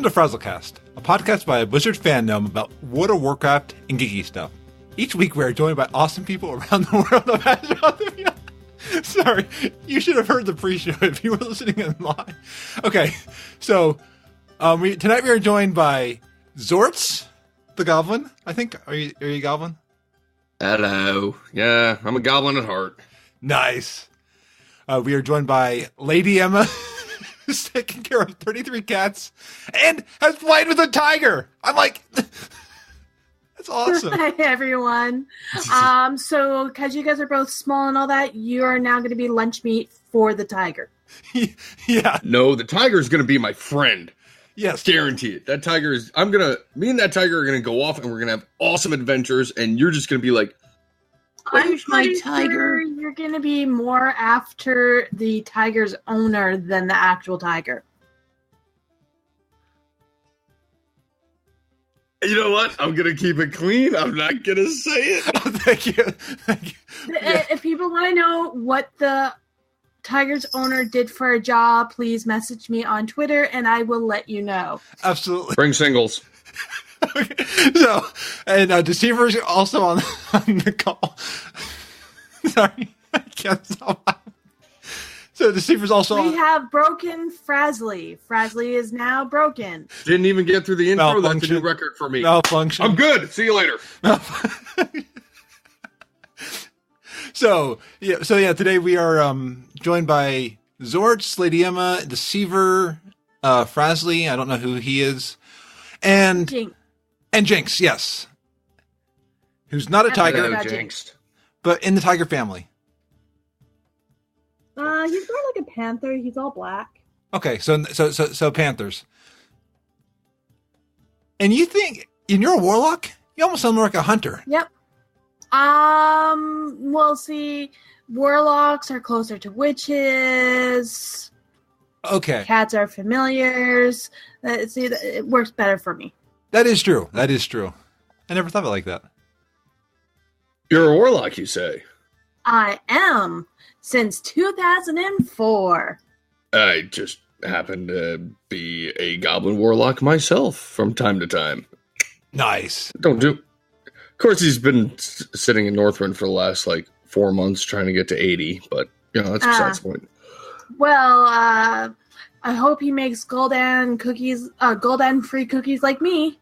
Welcome to Frazlecast, a podcast by a Blizzard fandom about World of Warcraft and geeky stuff. Each week we are joined by awesome people around the world of Azeroth. Sorry, you should have heard the pre-show if you were listening in live. Okay, so tonight we are joined by Xortz, the Goblin. I think. Are you a Goblin? Hello. Yeah, I'm a Goblin at heart. Nice. We are joined by Lady Emma, who's taking care of 33 cats and has played with a tiger. I'm like, that's awesome. Hi, everyone. So because you guys are both small and all that, you are now going to be lunch meat for the tiger. Yeah. No, the tiger is going to be my friend. Yes. Guarantee it. That tiger is, me and that tiger are going to go off and we're going to have awesome adventures and you're just going to be like, Where's my tiger? You're going to be more after the tiger's owner than the actual tiger. you know what? I'm going to keep it clean. I'm not going to say it. Oh, thank you. Thank you. Yeah. If people want to know what the tiger's owner did for a job, please message me on Twitter and I will let you know. Absolutely. Bring singles. Okay. So, and Deceiverr is also on the call. Sorry, I can't stop. So Deceiverr is also on. We have broken Frazley. Frazley is now broken. Didn't even get through the intro. Malfunction. That's a new record for me. Malfunction. I'm good. See you later. So today we are joined by Xortz, Lady Emma, Deceiverr, Frazley. I don't know who he is, and Jinx, yes, who's not a tiger, Hello, Jinxed. but in the tiger family. He's more like a panther. He's all black. Okay, so Panthers. And you think, and you're a warlock? You almost sound more like a hunter. Yep. Well, see, warlocks are closer to witches. Okay. Cats are familiars. See, it works better for me. That is true. That is true. I never thought of it like that. You're a warlock, you say? I am. Since 2004. I just happen to be a goblin warlock myself from time to time. Nice. Of course, he's been sitting in Northrend for the last, 4 months trying to get to 80, but, that's besides the point. Well, I hope he makes Gul'dan cookies, Gul'dan-free cookies like me.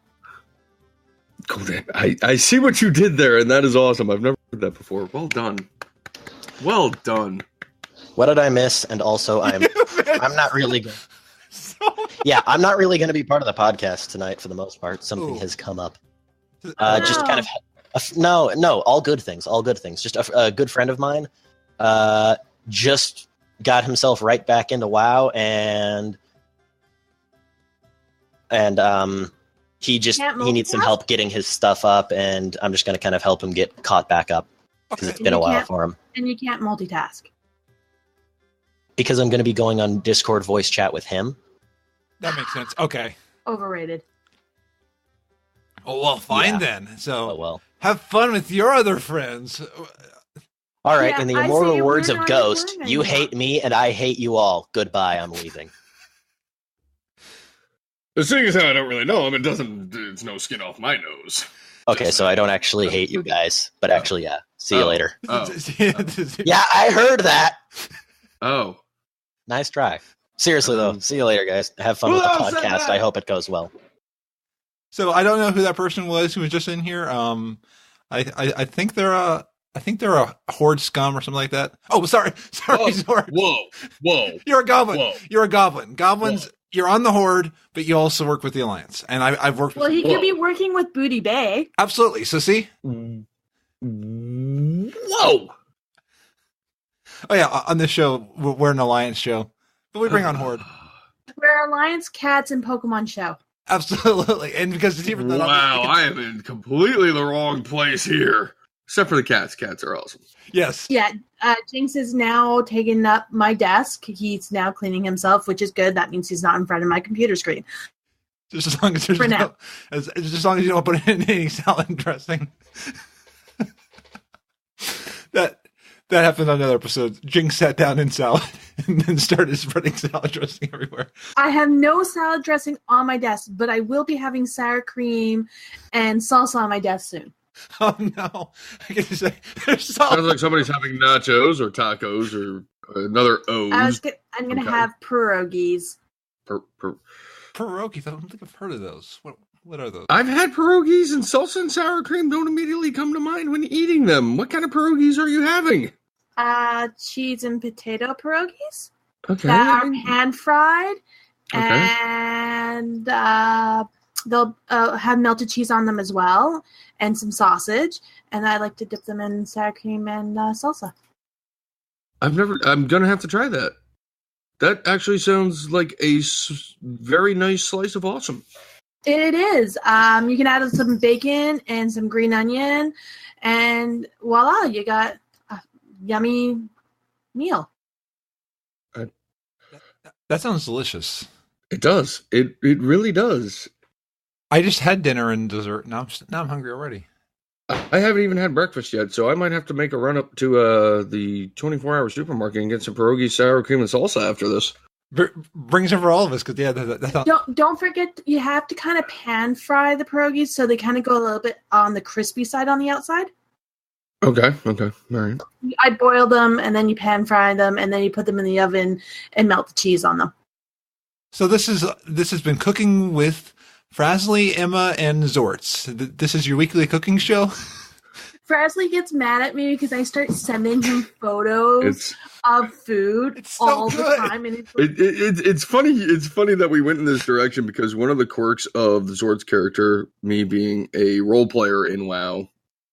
Gul'dan, I see what you did there, and that is awesome. I've never heard that before. Well done. Well done. What did I miss? And also, I'm not really good. Yeah, I'm not really going to be part of the podcast tonight for the most part. Something has come up. Just kind of no, all good things. Just a good friend of mine just got himself right back into WoW, and he needs some help getting his stuff up, and I'm just going to kind of help him get caught back up because it's been a while for him. And you can't multitask. Because I'm going to be going on Discord voice chat with him. That makes sense. Okay. Overrated. Oh, well, fine then. So, have fun with your other friends. All right, in the immortal words of Ghost, you hate me and I hate you all. Goodbye, I'm leaving. The thing is, I don't really know him. It's no skin off my nose. Okay, so I don't actually hate you guys, but actually, yeah. See you later. Oh. Yeah, I heard that. Oh. Nice try. Seriously, though, see you later, guys. Have fun with the podcast. I hope it goes well. So I don't know who that person was who was just in here. I think they're a horde scum or something like that. Oh, sorry, Xortz. Whoa. You're a goblin. Whoa. You're a goblin. Goblins. Whoa. You're on the horde, but you also work with the Alliance, and I've worked. Well, he could be working with Booty Bay. Absolutely. So see. Whoa. Oh yeah, on this show we're an Alliance show, but we bring on horde. We're Alliance Cats and Pokemon show. Absolutely, and because Deceiverr. Wow, I am in completely the wrong place here. Except for the cats. Cats are awesome. Yes. Yeah, Jinx is now taking up my desk. He's now cleaning himself, which is good. That means he's not in front of my computer screen. Just as long as there's just as long as you don't put in any salad dressing. That happened on another episode. Jinx sat down in salad. and then started spreading salad dressing everywhere. I have no salad dressing on my desk, but I will be having sour cream and salsa on my desk soon. Oh no! I can say there's salad. Sounds like somebody's having nachos or tacos or another O's. I'm gonna have pierogies. Pierogies. I don't think I've heard of those. What are those? I've had pierogies, and salsa and sour cream don't immediately come to mind when eating them. What kind of pierogies are you having? Cheese and potato pierogies. Okay. That are pan fried, Okay. and they'll have melted cheese on them as well, and some sausage. And I like to dip them in sour cream and salsa. I'm gonna have to try that. That actually sounds like a very nice slice of awesome. It is. You can add some bacon and some green onion, and voila, you got a yummy meal. That sounds delicious. It does. It really does. I just had dinner and dessert. Now I'm hungry already. I haven't even had breakfast yet, so I might have to make a run up to the 24-hour supermarket and get some pierogi, sour cream, and salsa after this. Bring some for all of us, because Don't forget, you have to kind of pan fry the pierogies so they kind of go a little bit on the crispy side on the outside. Okay, all right. I boil them, and then you pan fry them, and then you put them in the oven and melt the cheese on them. So this has been Cooking with Frazley, Emma, and Xortz. This is your weekly cooking show. Frazley gets mad at me because I start sending him photos of food all the time, and it's funny. It's funny that we went in this direction because one of the quirks of the Xortz character, me being a role player in WoW,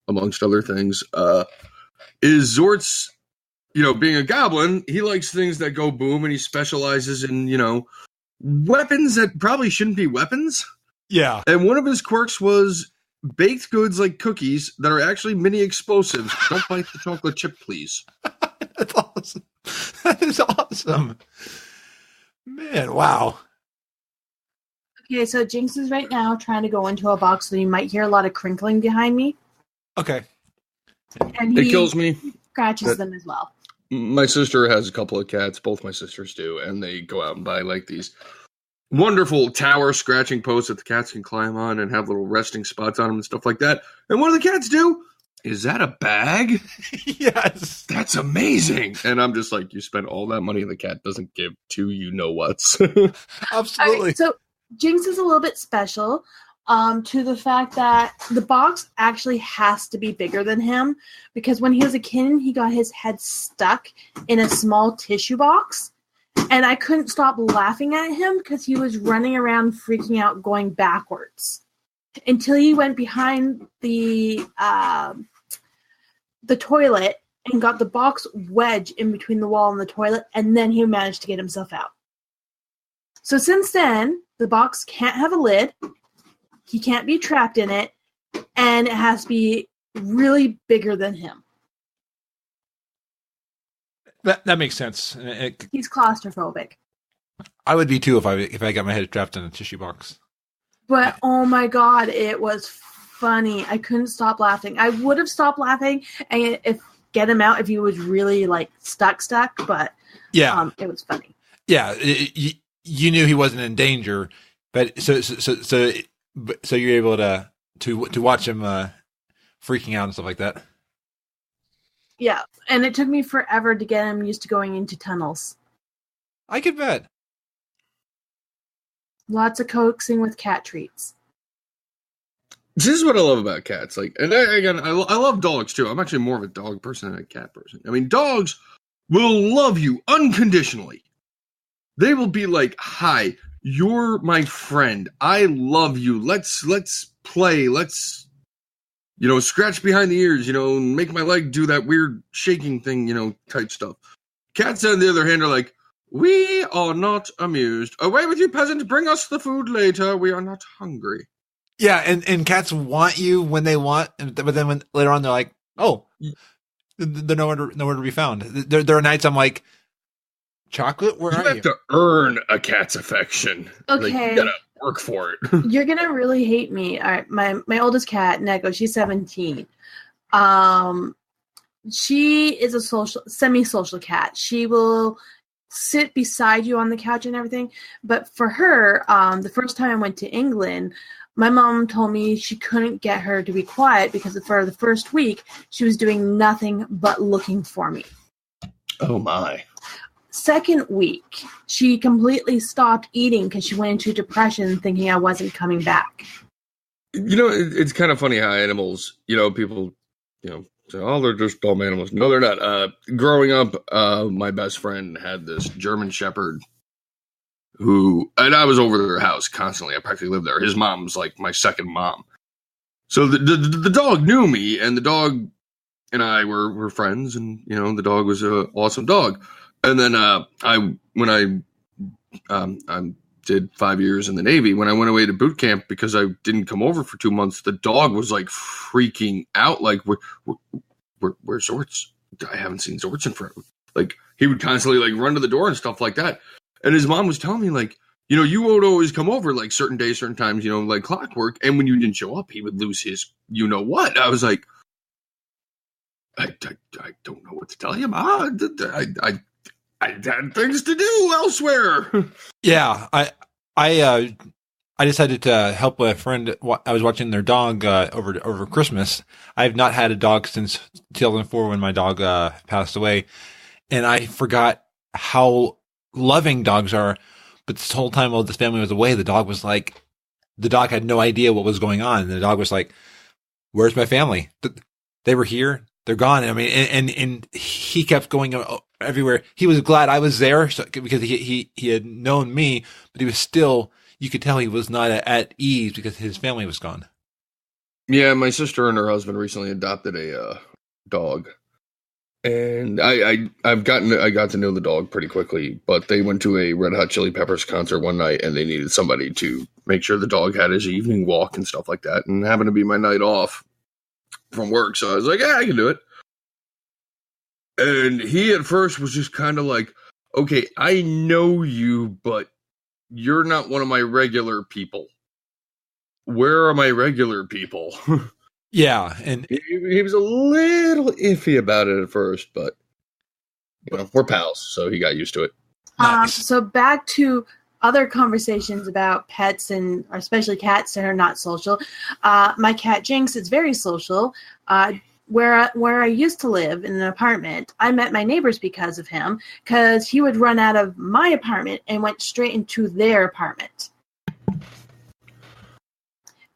amongst other things, is Xortz. Being a goblin, he likes things that go boom, and he specializes in weapons that probably shouldn't be weapons. Yeah, and one of his quirks was baked goods like cookies that are actually mini explosives. Don't bite the chocolate chip, please. That's awesome. That is awesome. Man, wow. Okay, so Jinx is right now trying to go into a box, so you might hear a lot of crinkling behind me. Okay. And it kills me. Scratches them as well. My sister has a couple of cats. Both my sisters do, and they go out and buy like these wonderful tower scratching posts that the cats can climb on and have little resting spots on them and stuff like that. And what do the cats do? Is that a bag? Yes. That's amazing. And I'm just like, you spent all that money and the cat doesn't give two you-know-whats. Absolutely. So Jinx is a little bit special to the fact that the box actually has to be bigger than him, because when he was a kid, he got his head stuck in a small tissue box. And I couldn't stop laughing at him because he was running around freaking out, going backwards, until he went behind the toilet and got the box wedged in between the wall and the toilet, and then he managed to get himself out. So since then, the box can't have a lid, he can't be trapped in it, and it has to be really bigger than him. That makes sense. He's claustrophobic. I would be too if I got my head trapped in a tissue box. But oh my god, it was funny. I couldn't stop laughing. I would have stopped laughing and get him out if he was really like stuck. But yeah, it was funny. Yeah, you knew he wasn't in danger, but so you're able to watch him freaking out and stuff like that. Yeah, and it took me forever to get him used to going into tunnels. I could bet. Lots of coaxing with cat treats. This is what I love about cats. Like, and I love dogs too. I'm actually more of a dog person than a cat person. I mean, dogs will love you unconditionally. They will be like, "Hi, you're my friend. I love you. Let's play. Let's." Scratch behind the ears, make my leg do that weird shaking thing, type stuff. Cats, on the other hand, are like, we are not amused. Away with you, peasant. Bring us the food later. We are not hungry. Yeah, and cats want you when they want, but then when later on they're like, oh, they're nowhere to be found. There are nights I'm like, chocolate, where are you? You have to earn a cat's affection. Okay. Like, you gotta work for it. You're gonna really hate me. All right, my oldest cat, Neko, she's 17. She is a semi-social cat. She will sit beside you on the couch and everything. But for her, the first time I went to England, my mom told me she couldn't get her to be quiet because for the first week, she was doing nothing but looking for me. Oh, my. Second week, she completely stopped eating because she went into depression thinking I wasn't coming back. It's kind of funny how animals, people, say, oh, they're just dumb animals. No, they're not. Growing up, my best friend had this German Shepherd and I was over their house constantly. I practically lived there. His mom's like my second mom. So the dog knew me, and the dog and I were friends, and, the dog was an awesome dog. And then when I did 5 years in the Navy, when I went away to boot camp because I didn't come over for 2 months, the dog was like freaking out, like, where's Xortz? I haven't seen Xortz in forever. Like, he would constantly like run to the door and stuff like that. And his mom was telling me, like, you would always come over like certain days, certain times, like clockwork. And when you didn't show up, he would lose his what. I was like, I don't know what to tell you, Ma. I had things to do elsewhere. Yeah, I decided to help a friend. I was watching their dog over Christmas. I have not had a dog since 2004 when my dog passed away, and I forgot how loving dogs are. But this whole time while this family was away, the dog had no idea what was going on. And the dog was like, "Where's my family? They were here. They're gone." I mean, and he kept going everywhere. He was glad I was there because he had known me, but he was still, you could tell he was not at ease because his family was gone. Yeah, my sister and her husband recently adopted a dog, and I got to know the dog pretty quickly. But they went to a Red Hot Chili Peppers concert one night, and they needed somebody to make sure the dog had his evening walk and stuff like that. And happened to be my night off from work, so I was like, yeah, I can do it. And he at first was just kind of like, okay, I know you, but you're not one of my regular people. Where are my regular people? Yeah, and he was a little iffy about it at first, but we're pals, so he got used to it. Nice. So back to other conversations about pets, and especially cats that are not social. My cat Jinx is very social. Where I used to live in an apartment, I met my neighbors because of him, because he would run out of my apartment and went straight into their apartment.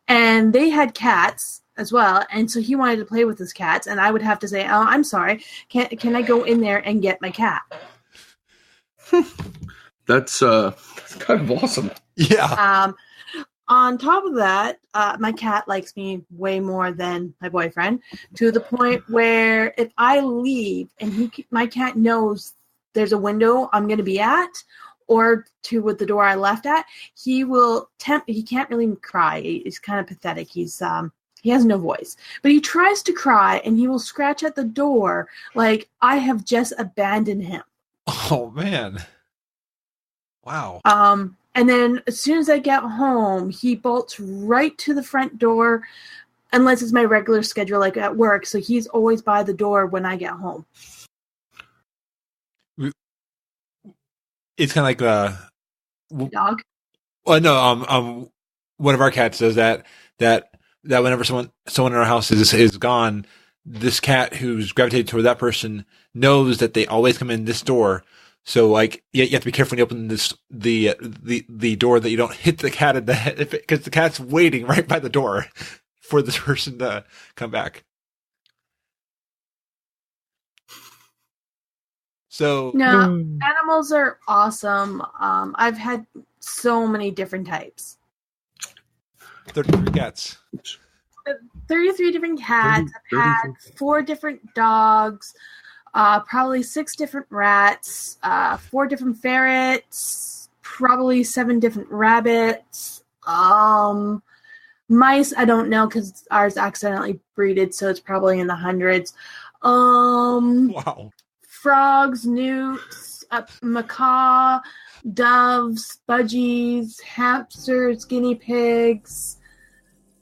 And they had cats as well, and so he wanted to play with his cats, and I would have to say, "Oh, I'm sorry, can I go in there and get my cat?" That's kind of awesome. Yeah. On top of that, my cat likes me way more than my boyfriend, to the point where if I leave and my cat knows there's a window I'm going to be at, or with the door I left at, he will he can't really cry. He's kind of pathetic. He has no voice, but he tries to cry, and he will scratch at the door like I have just abandoned him. Oh man. Wow. And then as soon as I get home, he bolts right to the front door, unless it's my regular schedule, like at work. So he's always by the door when I get home. It's kind of like Dog. Well, no. One of our cats does that whenever someone in our house is gone, this cat who's gravitated toward that person knows that they always come in this door. So, like, you have to be careful when you open the door that you don't hit the cat in the head, because the cat's waiting right by the door for this person to come back. So, No, animals are awesome. I've had so many different types. 33 cats. 33 different cats. I've had 4 different dogs. Probably 6 different rats, 4 different ferrets, probably 7 different rabbits. Mice, I don't know, because ours accidentally breeded, so it's probably in the hundreds. Wow. Frogs, newts, macaw, doves, budgies, hamsters, guinea pigs.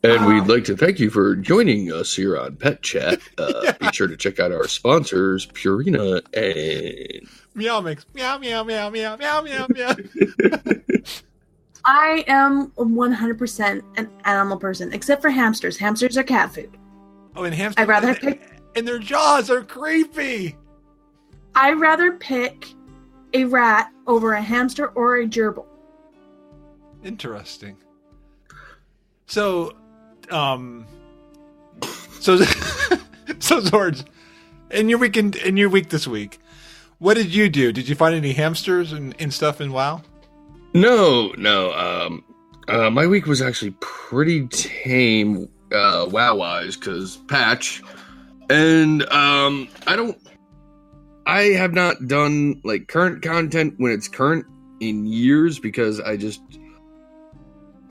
And we'd like to thank you for joining us here on Pet Chat. Be sure to check out our sponsors, Purina and Meow Mix. Meow, meow, meow, meow, meow, meow, meow. I am 100% an animal person, except for hamsters. Hamsters are cat food. Oh, and hamsters. I'd rather pick. And their jaws are creepy. I'd rather pick a rat over a hamster or a gerbil. Interesting. So, so Zords, in your week this week, what did you do? Did you find any hamsters and stuff in WoW? No. My week was actually pretty tame, WoW-wise, because patch, and I have not done like current content when it's current in years because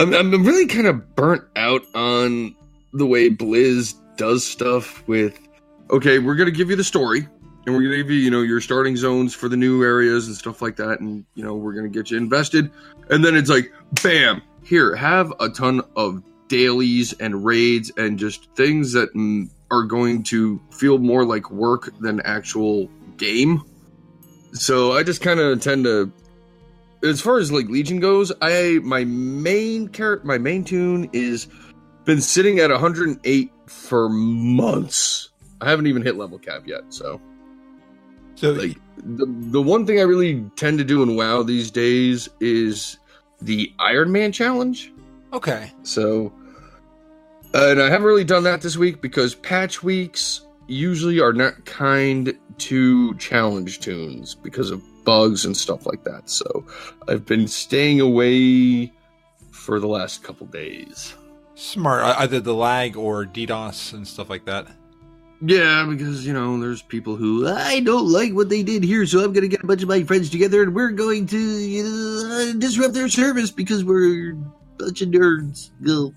I'm really kind of burnt out on the way Blizz does stuff with, okay, we're going to give you the story, and we're going to give you, your starting zones for the new areas and stuff like that, and, we're going to get you invested, and then it's like, bam, here, have a ton of dailies and raids and just things that are going to feel more like work than actual game. So I just kind of tend to, as far as like Legion goes, my main tune is been sitting at 108 for months. I haven't even hit level cap yet. So like the one thing I really tend to do in WoW these days is the Iron Man challenge. Okay. So, and I haven't really done that this week because patch weeks usually are not kind to challenge tunes because of bugs and stuff like that. So I've been staying away for the last couple days. Smart. Either the lag or DDoS and stuff like that. Yeah, because, there's people who, I don't like what they did here, so I'm going to get a bunch of my friends together and we're going to disrupt their service because we're a bunch of nerds. Go.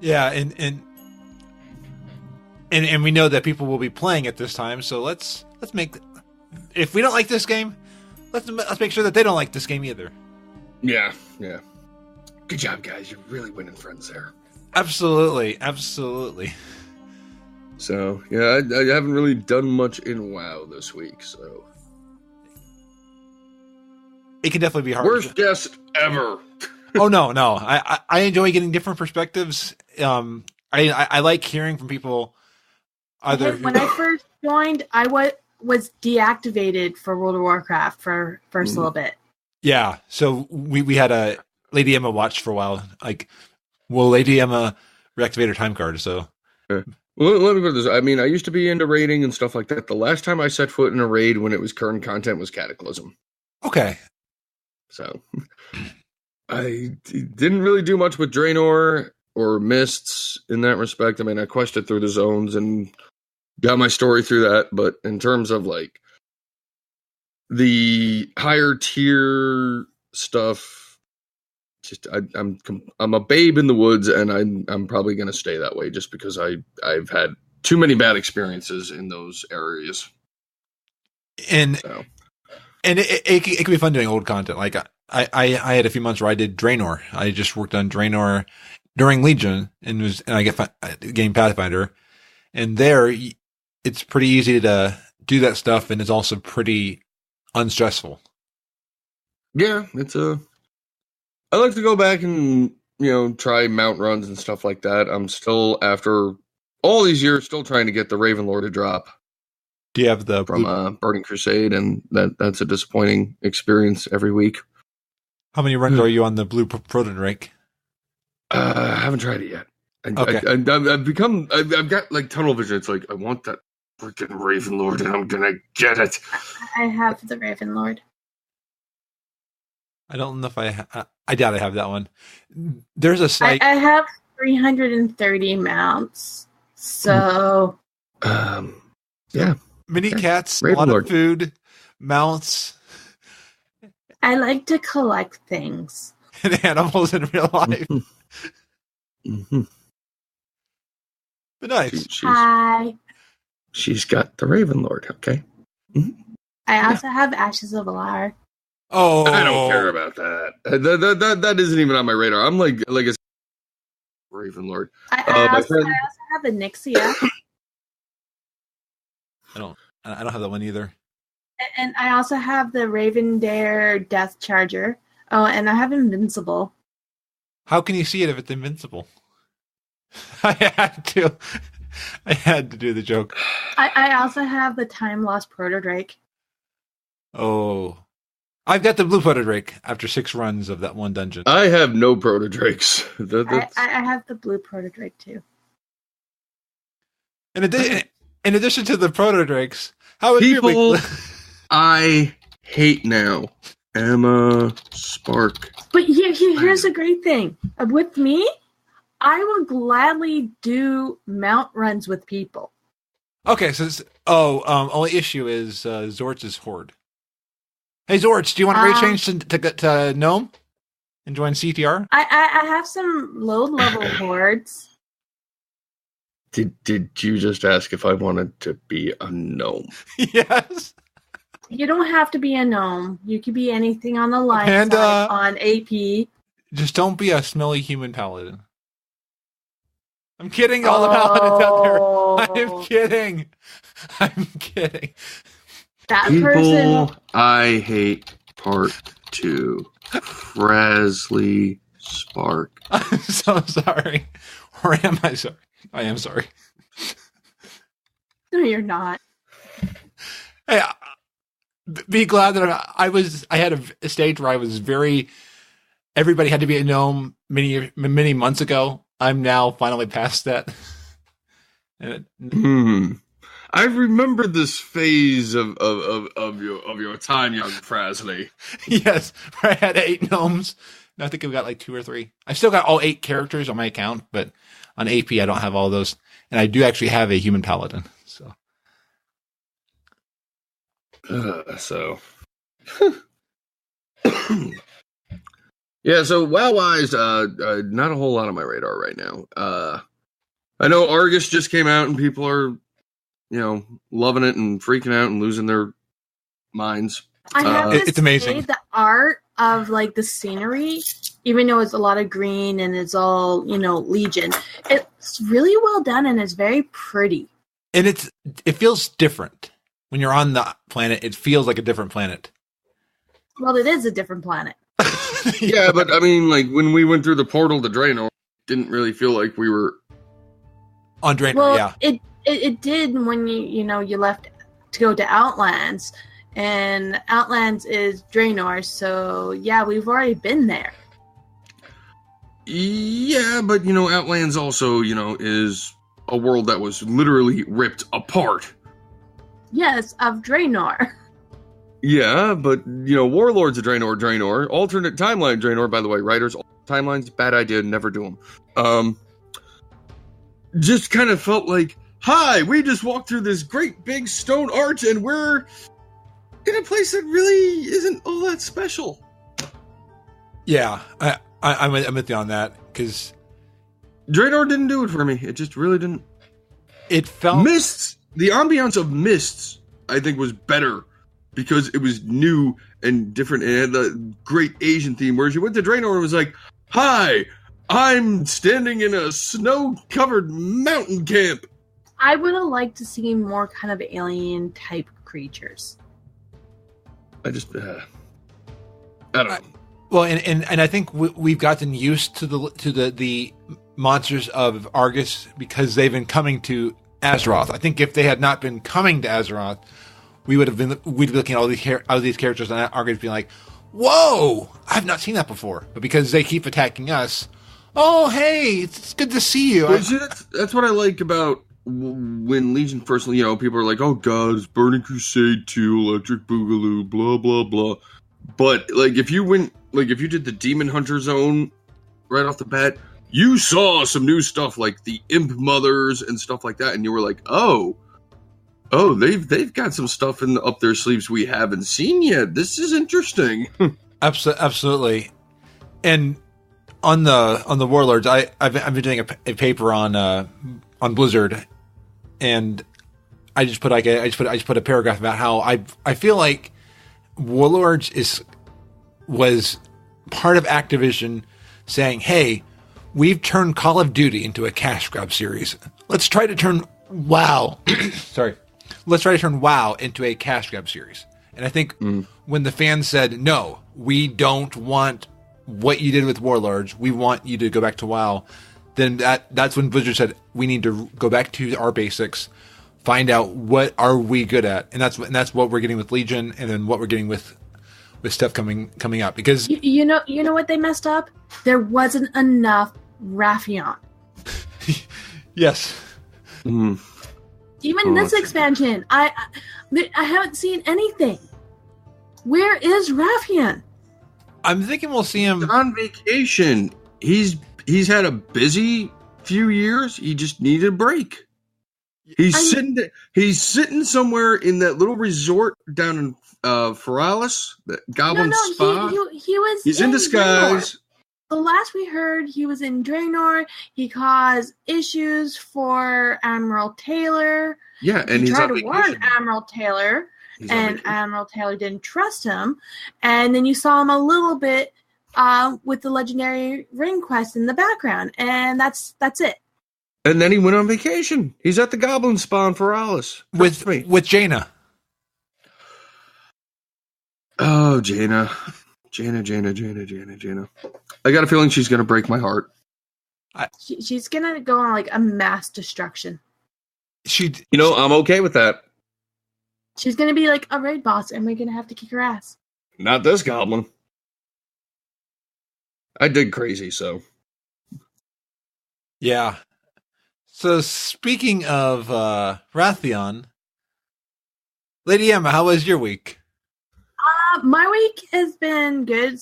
Yeah, and we know that people will be playing at this time, so let's make, if we don't like this game, let's make sure that they don't like this game either. Yeah. Good job, guys. You're really winning friends there. Absolutely. So, yeah, I haven't really done much in WoW this week, so. It can definitely be hard. Worst guest ever. Oh, no. I enjoy getting different perspectives. I like hearing from people. When I first joined, I was deactivated for World of Warcraft for first little bit. Yeah, so we had a Lady Emma watch for a while. Like, well, Lady Emma reactivated her time card, so. Well, let me put this. I mean, I used to be into raiding and stuff like that. The last time I set foot in a raid when it was current content was Cataclysm. Okay. So, I didn't really do much with Draenor or Mists in that respect. I mean, I quested through the zones and got my story through that. But in terms of, like, the higher tier stuff, just I'm a babe in the woods, and I'm probably going to stay that way just because I've had too many bad experiences in those areas. And it can be fun doing old content. Like I had a few months where I did Draenor. I just worked on Draenor during Legion and I get game Pathfinder, and there it's pretty easy to do that stuff, and it's also pretty unstressful. Yeah, I like to go back and, try mount runs and stuff like that. I'm still, after all these years, still trying to get the Ravenlord to drop. Do you have the from Burning Crusade, and that's a disappointing experience every week. How many runs are you on the Blue Proton Drake? I haven't tried it yet. Okay. I've got like tunnel vision. It's like, I want that freaking Ravenlord, and I'm gonna get it. I have the Ravenlord. I don't know if I doubt I have that one. There's a site. I have 330 mounts. So. Yeah. Mini cats, a lot of food, mounts. I like to collect things. And animals in real life. Mm-hmm. But nice. Hi. She's got the Ravenlord, okay? Mm-hmm. I also have Ashes of Alar. Oh, I don't care about that. That isn't even on my radar. I'm like I said, Raven Lord. I my also friend, have the Nixia, I don't have that one either. and I also have the Raven Dare Death Charger. Oh, and I have Invincible. How can you see it if it's invincible? I had to do the joke. I also have the Time Lost Proto Drake. Oh, I've got the blue Proto Drake after 6 runs of that one dungeon. I have no Proto Drakes. I have the blue Proto Drake too. In addition to the Proto Drakes, how is your People week? I hate now. Emma, Spark. But here's the great thing. With me, I will gladly do mount runs with people. Okay, so only issue is Xortz's horde. Hey Xortz, do you want to change to Gnome and join CTR? I have some low level hordes. Did you just ask if I wanted to be a gnome? Yes. You don't have to be a gnome. You could be anything on the line side on AP. Just don't be a smelly human paladin. I'm kidding, all the paladins out there. I'm kidding. That People person. I hate part 2. Frazley, Spark. I'm so sorry. Or am I sorry? I am sorry. No, you're not. Hey, be glad that I had a stage where I was everybody had to be a gnome many months ago. I'm now finally past that. I remember this phase of your time, young Frazley. Yes, where I had 8 gnomes. And I think I've got like 2 or 3. I still got all 8 characters on my account, but on AP I don't have all those. And I do actually have a human paladin. So. Yeah, so WoW-wise, not a whole lot on my radar right now. I know Argus just came out and people are, loving it and freaking out and losing their minds. I have it's amazing. The art of like the scenery, even though it's a lot of green and it's all, Legion, it's really well done and it's very pretty. And it feels different. When you're on the planet, it feels like a different planet. Well, it is a different planet. Yeah, but I mean, like when we went through the portal to Draenor, it didn't really feel like we were on Draenor. Well, yeah, it did when you left to go to Outlands, and Outlands is Draenor. So yeah, we've already been there. Yeah, but Outlands also is a world that was literally ripped apart. Yes, of Draenor. Yeah, but, Warlords of Draenor, alternate timeline Draenor, by the way, writers, timelines, bad idea, never do them. Just kind of felt like, hi, we just walked through this great big stone arch and we're in a place that really isn't all that special. Yeah, I'm with you on that, because Draenor didn't do it for me. It just really didn't. It felt... Mists, the ambiance of Mists, I think, was better. Because it was new and different, and it had the great Asian theme. Whereas you went to Draenor and it was like, "Hi, I'm standing in a snow-covered mountain camp." I would have liked to see more kind of alien type creatures. I don't know. Well, and I think we've gotten used to the monsters of Argus because they've been coming to Azeroth. I think if they had not been coming to Azeroth, we'd be looking at all these characters and Argus being like, "Whoa, I've not seen that before." But because they keep attacking us, oh hey, it's good to see you. See, that's what I like about when Legion first. People are like, "Oh God, it's Burning Crusade 2, Electric Boogaloo, blah blah blah." But if you did the Demon Hunter Zone right off the bat, you saw some new stuff like the Imp Mothers and stuff like that, and you were like, "Oh, they've got some stuff up their sleeves we haven't seen yet. This is interesting." Absolutely. And on the Warlords, I've been doing a paper on Blizzard, and I just put a paragraph about how I feel like Warlords was part of Activision saying, "Hey, We've turned Call of Duty into a cash grab series. Let's try to turn WoW. Sorry. Let's try to turn WoW into a cash grab series. And I think when the fans said, no, we don't want what you did with Warlords, we want you to go back to WoW, then that's when Blizzard said, we need to go back to our basics, find out what are we good at. And that's what we're getting with Legion, and then what we're getting with stuff coming up. Because you know what they messed up? There wasn't enough Raffion. Yes. Even this expansion, I haven't seen anything. Where is Raffion? I'm thinking we'll see him on vacation. He's had a busy few years. He just needed a break. He's sitting somewhere in that little resort down in Frazley, that Goblin Spa. He's in disguise. The last we heard, he was in Draenor. He caused issues for Admiral Taylor. Yeah, and he tried to warn Admiral Taylor, and Admiral Taylor didn't trust him. And then you saw him a little bit with the legendary ring quest in the background, and that's it. And then he went on vacation. He's at the Goblin Spa in Frazley with Jaina. Oh, Jaina. Jaina. I got a feeling she's going to break my heart. She's going to go on like a mass destruction. I'm okay with that. She's going to be like a raid boss, and we're going to have to kick her ass. Not this goblin. I did crazy, so. Yeah. So speaking of Raffion, Lady Emma, how was your week? My week has been good,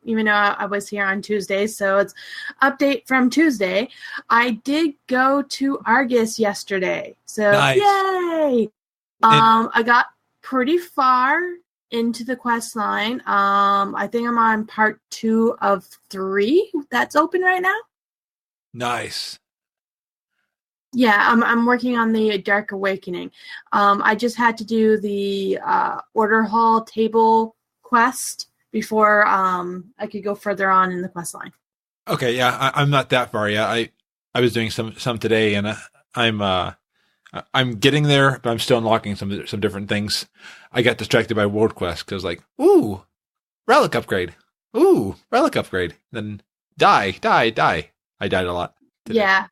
even though I was here on Tuesday, so it's update from Tuesday. I did go to Argus yesterday, so nice. Yay! I got pretty far into the quest line. I think I'm on part 2 of 3 that's open right now. Nice. Yeah, I'm working on the Dark Awakening. I just had to do the Order Hall table quest before I could go further on in the quest line. Okay, yeah, I'm not that far yet. I was doing some today, and I'm getting there, but I'm still unlocking some different things. I got distracted by World Quest because like, ooh, relic upgrade. Ooh, relic upgrade. Then die. I died a lot today. Yeah.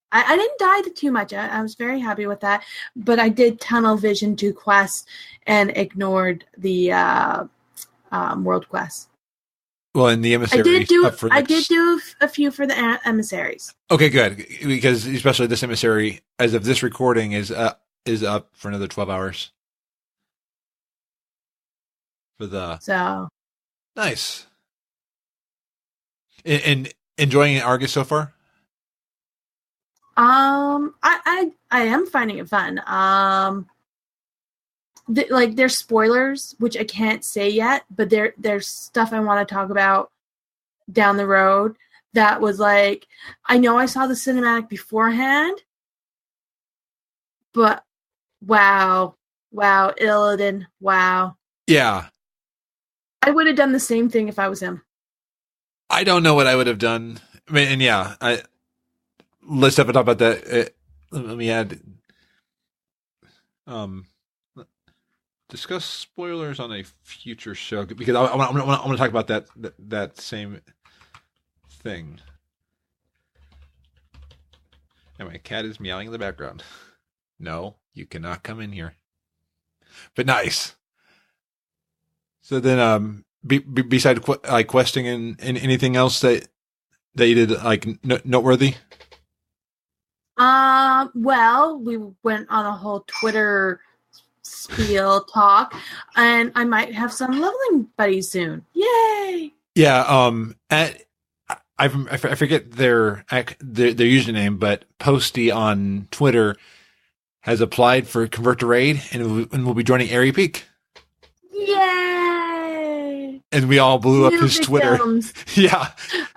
I didn't die too much. I was very happy with that. But I did tunnel vision to quests and ignored the world quests. Well, in the emissary, I did do a few for the emissaries. Okay, good. Because especially this emissary, as of this recording, is up for another 12 hours. So nice. And enjoying Argus so far? I am finding it fun. There's spoilers, which I can't say yet, but there's stuff I want to talk about down the road that was like, I know I saw the cinematic beforehand, but wow, Illidan, wow. Yeah. I would have done the same thing if I was him. I don't know what I would have done. I mean, and yeah, let's have a talk about that. Let me add. Discuss spoilers on a future show because I want to talk about that same thing. And my cat is meowing in the background. No, you cannot come in here. But nice. So then, beside questing and anything else that you did like noteworthy. Well, we went on a whole Twitter spiel talk, and I might have some leveling buddies soon. Yay! Yeah. I forget their username, but Posty on Twitter has applied for Convert to Raid and will be joining Airy Peak. Yay! And we all blew up his Twitter. Yeah.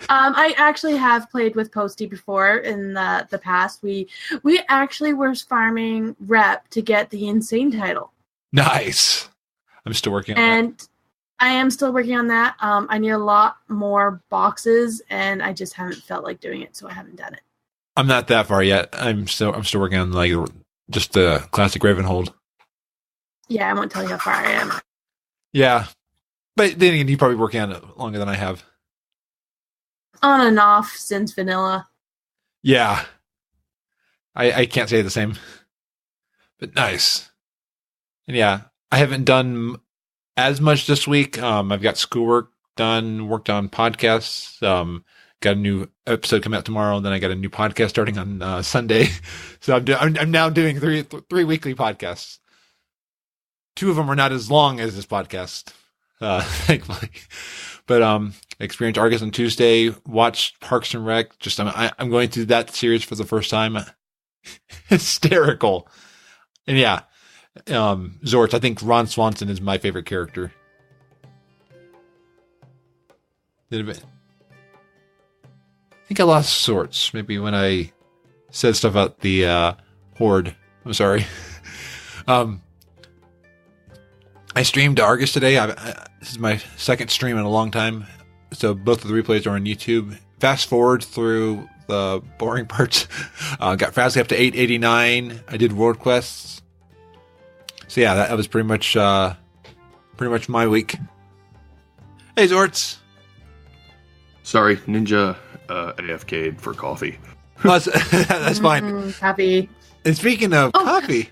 I actually have played with Posty before in the past. We actually were farming rep to get the insane title. Nice. I'm still working on that. And I am still working on that. I need a lot more boxes, and I just haven't felt like doing it, so I haven't done it. I'm not that far yet. I'm still working on like just the classic Ravenhold. Yeah, I won't tell you how far I am. Yeah, but then again, you're probably working on it longer than I have. On and off since vanilla. Yeah, I can't say the same, but nice. And yeah, I haven't done as much this week. I've got schoolwork done, worked on podcasts. Got a new episode coming out tomorrow, and then I got a new podcast starting on Sunday. So I'm now doing three weekly podcasts. 2 of them are not as long as this podcast, thankfully. But experienced Argus on Tuesday. Watched Parks and Rec. I'm going through that series for the first time. Hysterical, and yeah, Xortz. I think Ron Swanson is my favorite character. I think I lost sorts. Maybe when I said stuff about the Horde. I'm sorry. I streamed Argus today. This is my second stream in a long time. So both of the replays are on YouTube. Fast forward through the boring parts. Got Frazley up to 889. I did world quests. So yeah, that was pretty much my week. Hey, Xortz. Sorry, Ninja AFK'd for coffee. Well, that's fine. Coffee. And speaking of coffee,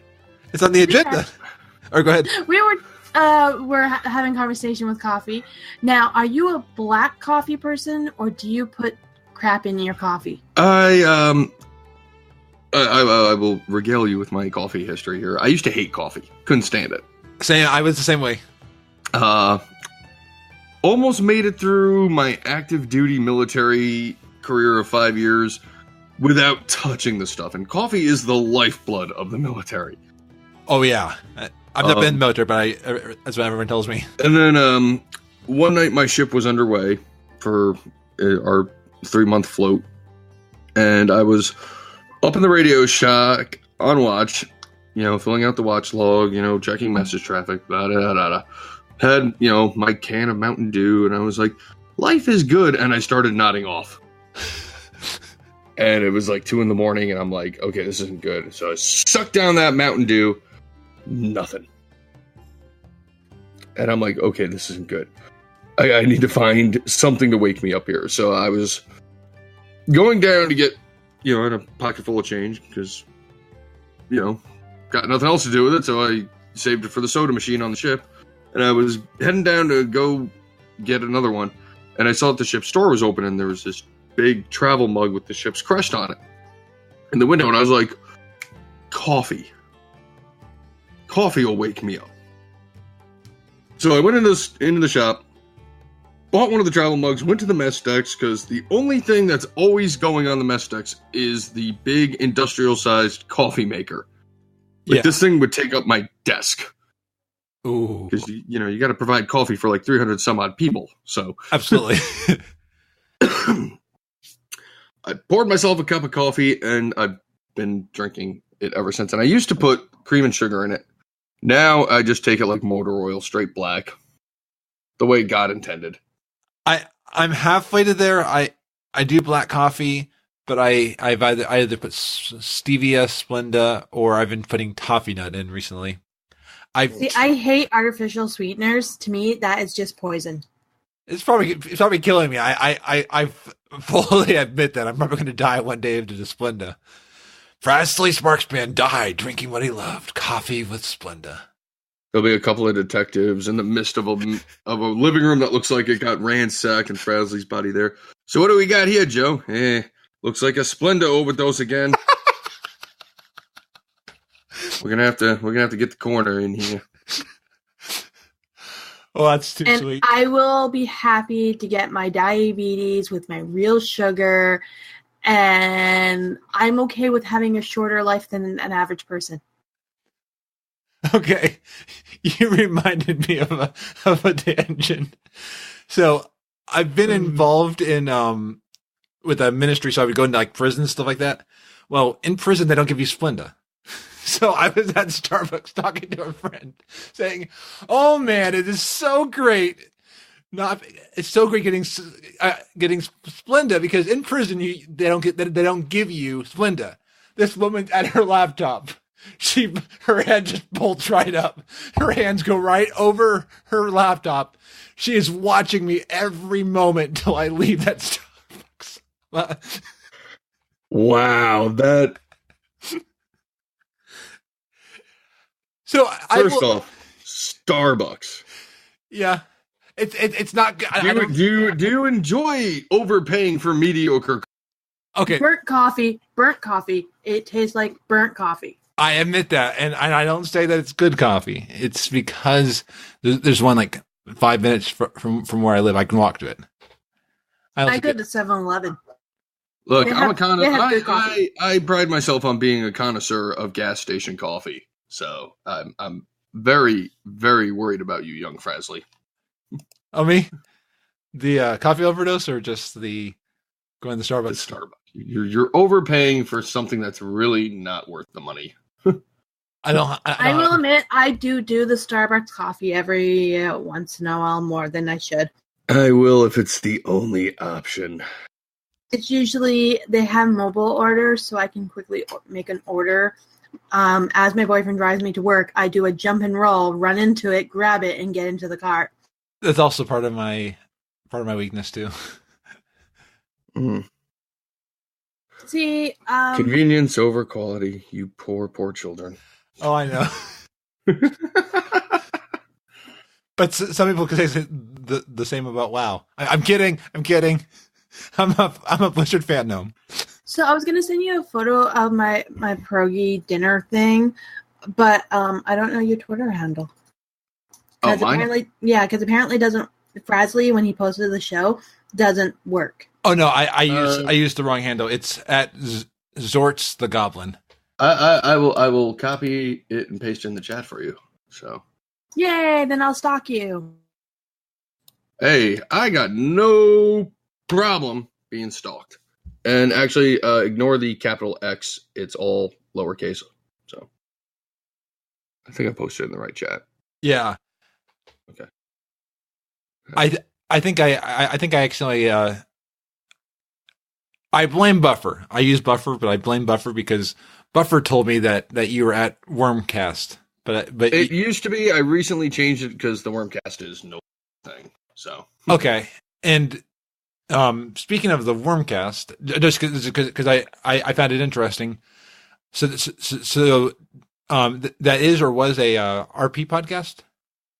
it's on the agenda. Yeah. Or go ahead. We're having conversation with coffee. Now, are you a black coffee person, or do you put crap in your coffee? I will regale you with my coffee history here. I used to hate coffee. Couldn't stand it. I was the same way. Almost made it through my active duty military career of 5 years without touching the stuff. And coffee is the lifeblood of the military. Oh, yeah. I've not been in the military, but that's what everyone tells me. And then one night my ship was underway for our 3-month float. And I was up in the radio shack on watch, filling out the watch log, checking message traffic, had, my can of Mountain Dew, and I was like, life is good, and I started nodding off. And it was like 2 a.m, and I'm like, okay, this isn't good. So I sucked down that Mountain Dew, nothing. And I'm like, okay, this isn't good. I need to find something to wake me up here. So I was going down to get, in a pocket full of change, because, got nothing else to do with it, so I saved it for the soda machine on the ship. And I was heading down to go get another one, and I saw that the ship's store was open, and there was this big travel mug with the ship's crest on it in the window, and I was like, coffee. Coffee will wake me up. So I went into the shop, bought one of the travel mugs, went to the mess decks, because the only thing that's always going on the mess decks is the big industrial-sized coffee maker. This thing would take up my desk. Ooh. Because, you got to provide coffee for like 300 some odd people. So absolutely. I poured myself a cup of coffee, and I've been drinking it ever since. And I used to put cream and sugar in it. Now I just take it like motor oil, straight black, the way God intended. I'm halfway to there. I do black coffee, but I either put stevia, Splenda, or I've been putting toffee nut in recently. I hate artificial sweeteners. To me, that is just poison. It's probably killing me. I fully admit that I'm probably going to die one day into the Splenda. Frazley Sparksman died drinking what he loved, coffee with Splenda. There'll be a couple of detectives in the midst of a living room that looks like it got ransacked, and Frazley's body there. So what do we got here, Joe? Looks like a Splenda overdose again. We're gonna have to get the coroner in here. Oh, that's too sweet. I will be happy to get my diabetes with my real sugar, and I'm okay with having a shorter life than an average person. Okay, you reminded me of a tangent. So I've been involved in with a ministry, so I would go into like prison and stuff like that. Well, in prison they don't give you Splenda. So I was at Starbucks talking to a friend saying, oh man, it is so great not. It's so great getting Splenda because in prison they don't give you Splenda. This woman's at her laptop. Her head just bolts right up. Her hands go right over her laptop. She is watching me every moment till I leave that Starbucks. Wow, that. So first off, Starbucks. Yeah, it's not good. Do you enjoy overpaying for mediocre? Okay, burnt coffee. It tastes like burnt coffee. I admit that, and I don't say that it's good coffee. It's because there's one like 5 minutes from where I live. I can walk to it. I go to 7-Eleven. Look, I'm a connoisseur. I pride myself on being a connoisseur of gas station coffee. So I'm very, very worried about you, young Frazley. Oh, me? The coffee overdose, or just the going to Starbucks? The Starbucks. You're overpaying for something that's really not worth the money. I will admit, I do the Starbucks coffee every once in a while more than I should. I will if it's the only option. It's usually they have mobile orders, so I can quickly make an order. As my boyfriend drives me to work, I do a jump and roll, run into it, grab it, and get into the cart. That's also part of my weakness too. Mm. See, convenience over quality. You poor children. Oh, I know. But some people could say the same about WoW. I'm kidding. I'm a Blizzard fan gnome. So I was gonna send you a photo of my pierogi dinner thing, but I don't know your Twitter handle. Because apparently doesn't Frazley, when he posted the show, doesn't work. Oh no, I used the wrong handle. It's at Xortz the Goblin. I will copy it and paste it in the chat for you. So. Yay! Then I'll stalk you. Hey, I got no problem being stalked. And actually, ignore the capital X. It's all lowercase. So, I think I posted it in the right chat. Yeah. Okay. I think I actually I blame Buffer. I use Buffer, but I blame Buffer because Buffer told me that you were at Wormcast. But it used to be. I recently changed it because the Wormcast is no thing. So okay. And speaking of the Wormcast, just because I found it interesting. So that is or was a RP podcast.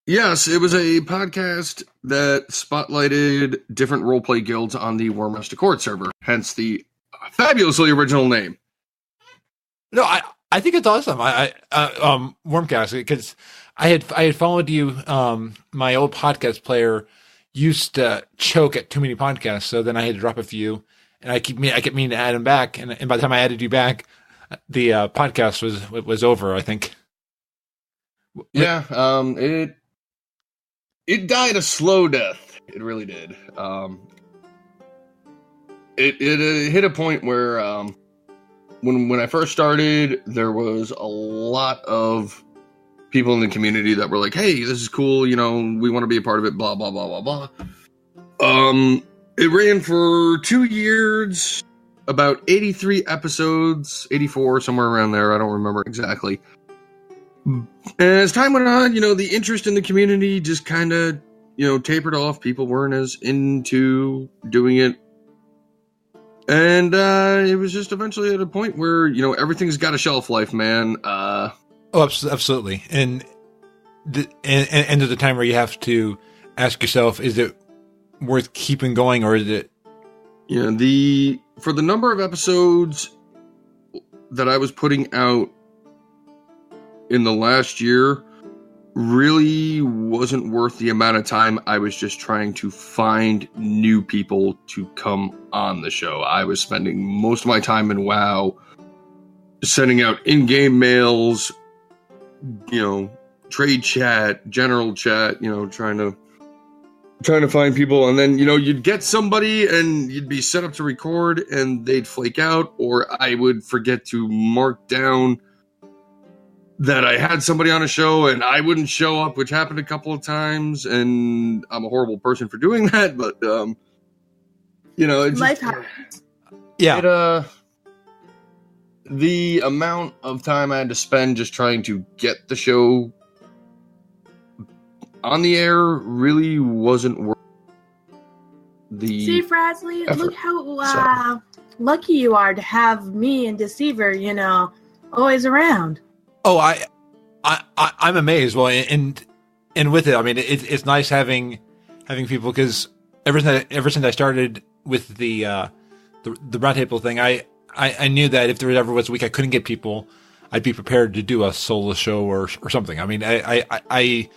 Yes, it was a podcast that spotlighted different roleplay guilds on the Warmaster Court server, hence the fabulously original name. No, I think it's awesome. Wormcast, because I had followed you. My old podcast player used to choke at too many podcasts, so then I had to drop a few, and I kept meaning to add him back, and by the time I added you back, the podcast was over, I think. Yeah, it died a slow death. It really did. It hit a point where when I first started, there was a lot of people in the community that were like, "Hey, this is cool. You know, we want to be a part of it." Blah blah blah blah blah. It ran for 2 years, about 83 episodes, 84, somewhere around there. I don't remember exactly. And as time went on, the interest in the community just kind of, tapered off. People weren't as into doing it. And it was just eventually at a point where, everything's got a shelf life, man. Oh, absolutely. And there's a time where you have to ask yourself, is it worth keeping going, or is it? For the number of episodes that I was putting out in the last year really wasn't worth the amount of time I was just trying to find new people to come on the show. I was spending most of my time in WoW sending out in-game mails, trade chat, general chat, trying to find people. And then, you'd get somebody and you'd be set up to record and they'd flake out, or I would forget to mark down that I had somebody on a show and I wouldn't show up, which happened a couple of times, and I'm a horrible person for doing that, but it's life happens. Yeah. The amount of time I had to spend just trying to get the show on the air really wasn't worth the See, Frazley, effort. look how lucky you are to have me and Deceiverr, always around. Oh, I'm amazed. Well, and with it, I mean, it's nice having people, because ever since I started with the roundtable thing, I knew that if there ever was a week I couldn't get people, I'd be prepared to do a solo show or something. I mean, I've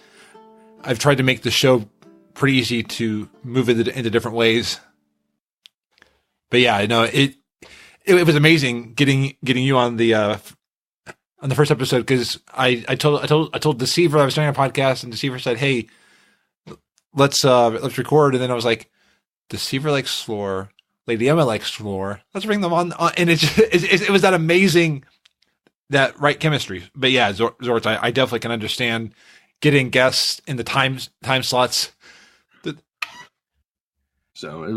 tried to make the show pretty easy to move it into different ways. But yeah, I know it was amazing getting you on the first episode, because I told Deceiverr I was doing a podcast, and Deceiverr said, "Hey, let's record." And then I was like, Deceiverr likes lore, Lady Emma likes lore. Let's bring them on. And it was that amazing, that right chemistry. But yeah, Xortz, I definitely can understand getting guests in the time slots. So it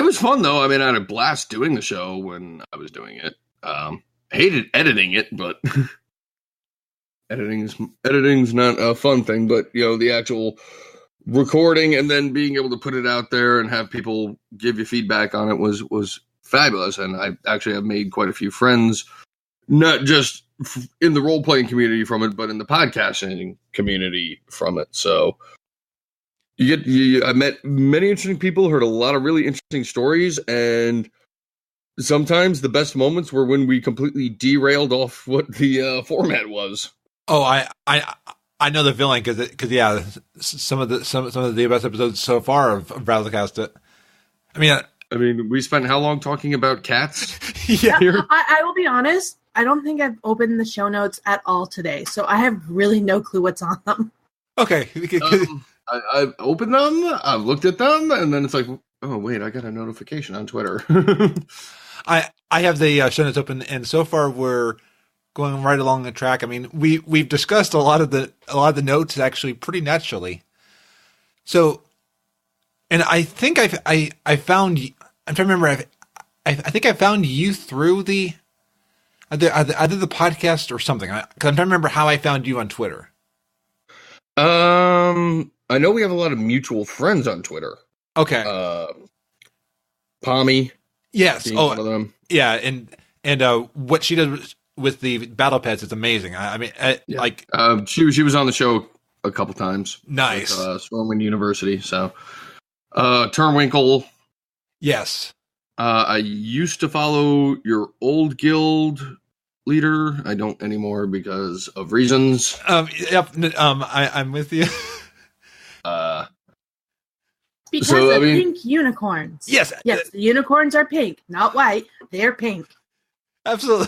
was fun though. I mean, I had a blast doing the show when I was doing it. Hated editing it, but editing's not a fun thing. But the actual recording and then being able to put it out there and have people give you feedback on it was fabulous. And I actually have made quite a few friends, not just in the role playing community from it, but in the podcasting community from it. So I met many interesting people, heard a lot of really interesting stories, and sometimes the best moments were when we completely derailed off what the format was. Oh, I know the feeling, because yeah, some of the best episodes so far of Frazley. I mean, we spent how long talking about cats? Yeah, I will be honest. I don't think I've opened the show notes at all today, so I have really no clue what's on them. Okay. I've opened them, I've looked at them, and then it's like, oh wait, I got a notification on Twitter. I have the show notes open, and so far we're going right along the track. I mean, we've discussed a lot of the notes actually pretty naturally. So, and I think I found. I'm trying to remember. I think I found you through the either the podcast or something. Because I'm trying to remember how I found you on Twitter. I know we have a lot of mutual friends on Twitter. Okay. Pommy. Yes. One of them. Yeah, and what she does with the battle pets is amazing. Like she was on the show a couple times. Nice. With, Stormwind University. So, Turnwinkle. Yes. I used to follow your old guild leader. I don't anymore because of reasons. Yep. I'm with you. Because of pink unicorns. Yes. Yes, the unicorns are pink, not white. They're pink. Absolutely.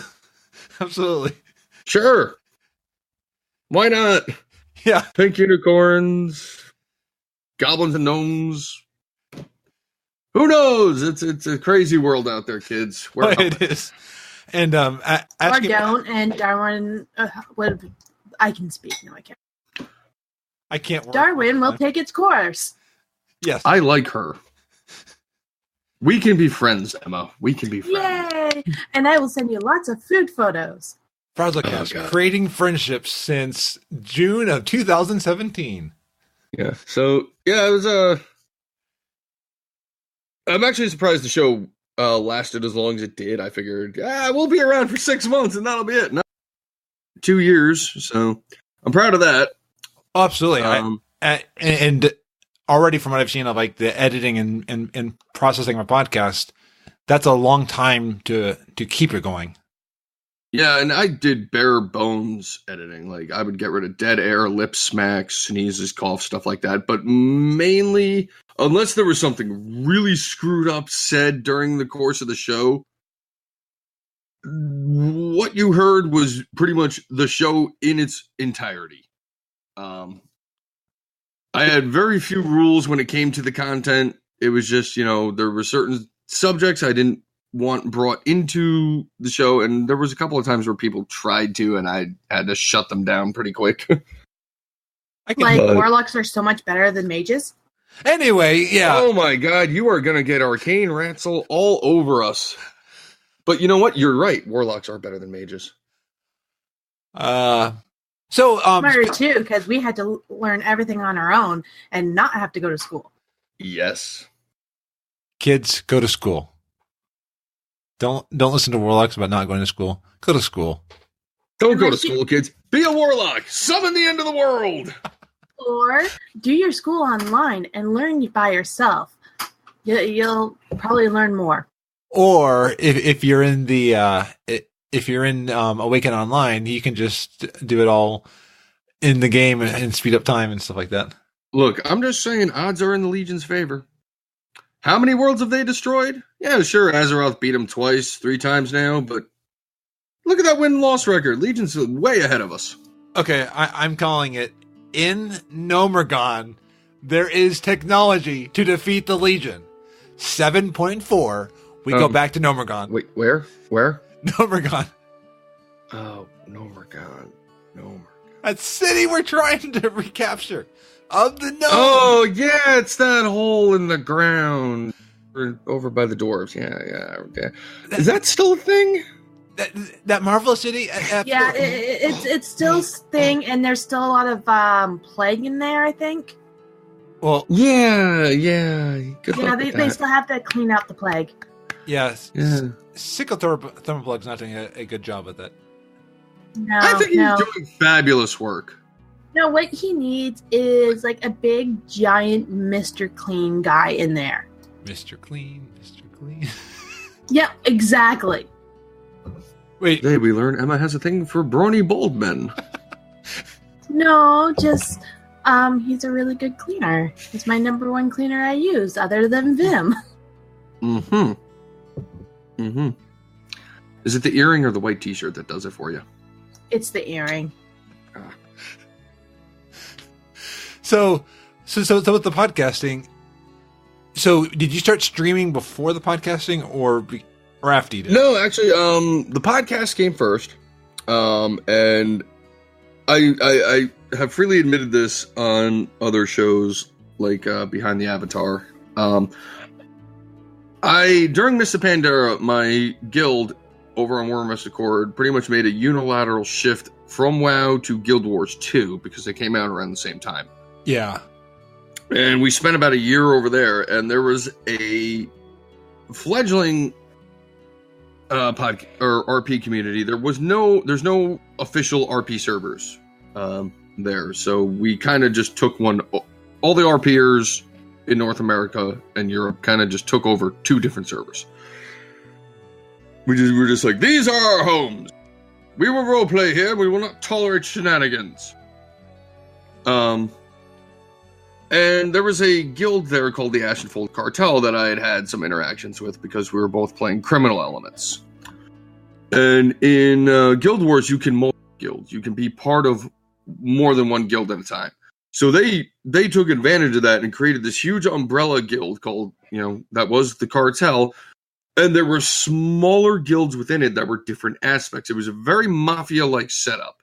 Sure. Why not? Yeah. Pink unicorns, goblins and gnomes. Who knows? It's a crazy world out there, kids. It is. And Ardone and Darwin. I can speak. No, I can't. I can't. Darwin will take its course. Yes. I like her. We can be friends, Emma. We can be friends. Yay! And I will send you lots of food photos. Frazley, creating friendships since June of 2017. Yeah. So yeah, it was I'm actually surprised the show lasted as long as it did. I figured we'll be around for 6 months and that'll be it. No, 2 years. So I'm proud of that. Oh, absolutely. And already from what I've seen of like the editing and processing of a podcast, that's a long time to keep it going. Yeah, and I did bare bones editing. Like I would get rid of dead air, lip smacks, sneezes, cough, stuff like that. But mainly, unless there was something really screwed up said during the course of the show, what you heard was pretty much the show in its entirety. I had very few rules when it came to the content. It was just, there were certain subjects I didn't want brought into the show, and there was a couple of times where people tried to, and I had to shut them down pretty quick. Warlocks are so much better than mages? Anyway, yeah. Oh my god, you are going to get Arcane Ratzel all over us. But you know what? You're right. Warlocks are better than mages. Smarter too, because we had to learn everything on our own and not have to go to school. Yes. Kids, go to school. Don't listen to warlocks about not going to school. Go to school. Don't go to school, kids. Be a warlock. Summon the end of the world. Or do your school online and learn by yourself. You'll probably learn more. Or if you're in the Awaken Online, you can just do it all in the game and speed up time and stuff like that. Look, I'm just saying odds are in the Legion's favor. How many worlds have they destroyed? Yeah, sure, Azeroth beat them 3 times now, but look at that win-loss record. Legion's way ahead of us. Okay, I'm calling it. In Nomergon, there is technology to defeat the Legion. 7.4, we go back to Nomergon. Wait, where? Nomergon. Oh, Nomergon. That city we're trying to recapture. Of the gnome. Oh, yeah, it's that hole in the ground. Over by the dwarves. Yeah. Is that still a thing? That marvelous city? Yeah, it's still a thing, and there's still a lot of plague in there, I think. Well, yeah. Good luck with they that. still have to clean out the plague. Yes. Yeah. Sickle Thermoplug's not doing a good job at that. No, I think he's doing fabulous work. No, what he needs is like a big, giant Mr. Clean guy in there. Mr. Clean. Yep, exactly. Wait. Today we learn Emma has a thing for brawny bald men. No, just he's a really good cleaner. He's my number one cleaner I use, other than Vim. Mm-hmm. Is it the earring or the white t-shirt that does it for you? It's the earring. So with the podcasting, so did you start streaming before the podcasting or after you did? No, actually, the podcast came first, and I have freely admitted this on other shows like Behind the Avatar. During Mr. Pandora, my guild over on War Mist Accord pretty much made a unilateral shift from WoW to Guild Wars 2 because they came out around the same time. Yeah. And we spent about a year over there, and there was a fledgling RP community. There's no official RP servers there, so we kind of just took all the RPers in North America and Europe kind of just took over 2 different servers. We're just like, these are our homes. We will roleplay here. We will not tolerate shenanigans. And there was a guild there called the Ashenfold Cartel that I had some interactions with because we were both playing criminal elements. And in Guild Wars, you can multi-guild. You can be part of more than one guild at a time. So they took advantage of that and created this huge umbrella guild called, that was the Cartel. And there were smaller guilds within it that were different aspects. It was a very mafia-like setup.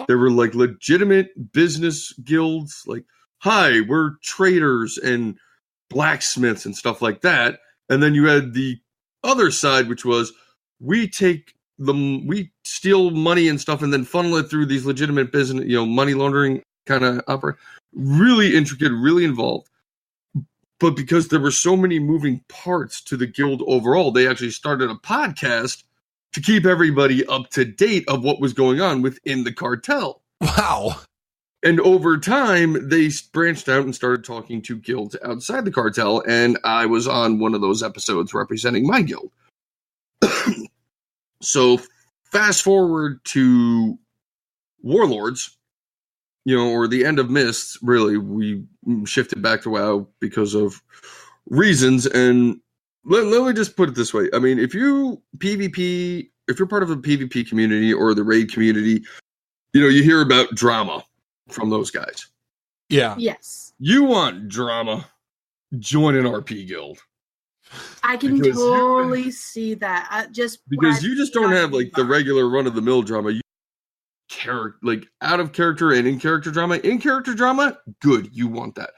There were like legitimate business guilds, like, hi, we're traders and blacksmiths and stuff like that. And then you had the other side, which was we steal money and stuff and then funnel it through these legitimate business, money laundering kind of opera. Really intricate, really involved. But because there were so many moving parts to the guild overall, they actually started a podcast to keep everybody up to date of what was going on within the cartel. Wow. And over time, they branched out and started talking to guilds outside the cartel, and I was on one of those episodes representing my guild. So fast forward to Warlords, or the end of Mists, really, we shifted back to WoW because of reasons. And let me just put it this way. I mean, if you're part of a PvP community or the raid community, you hear about drama from those guys. Yeah. Yes. You want drama, join an RP guild. I can totally see that. Because you just don't have like the regular run of the mill drama. You like out of character and in character drama. In character drama, good. You want that.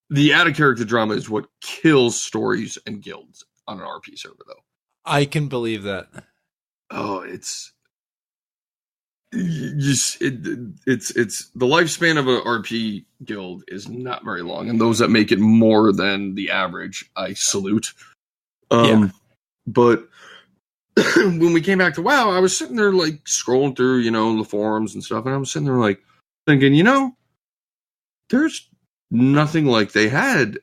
The out of character drama is what kills stories and guilds on an RP server, though. I can believe that. Oh, it's the lifespan of an RP guild is not very long, and those that make it more than the average, I salute. But when we came back to WoW, I was sitting there like scrolling through, the forums and stuff, and I was sitting there like thinking, there's nothing like they had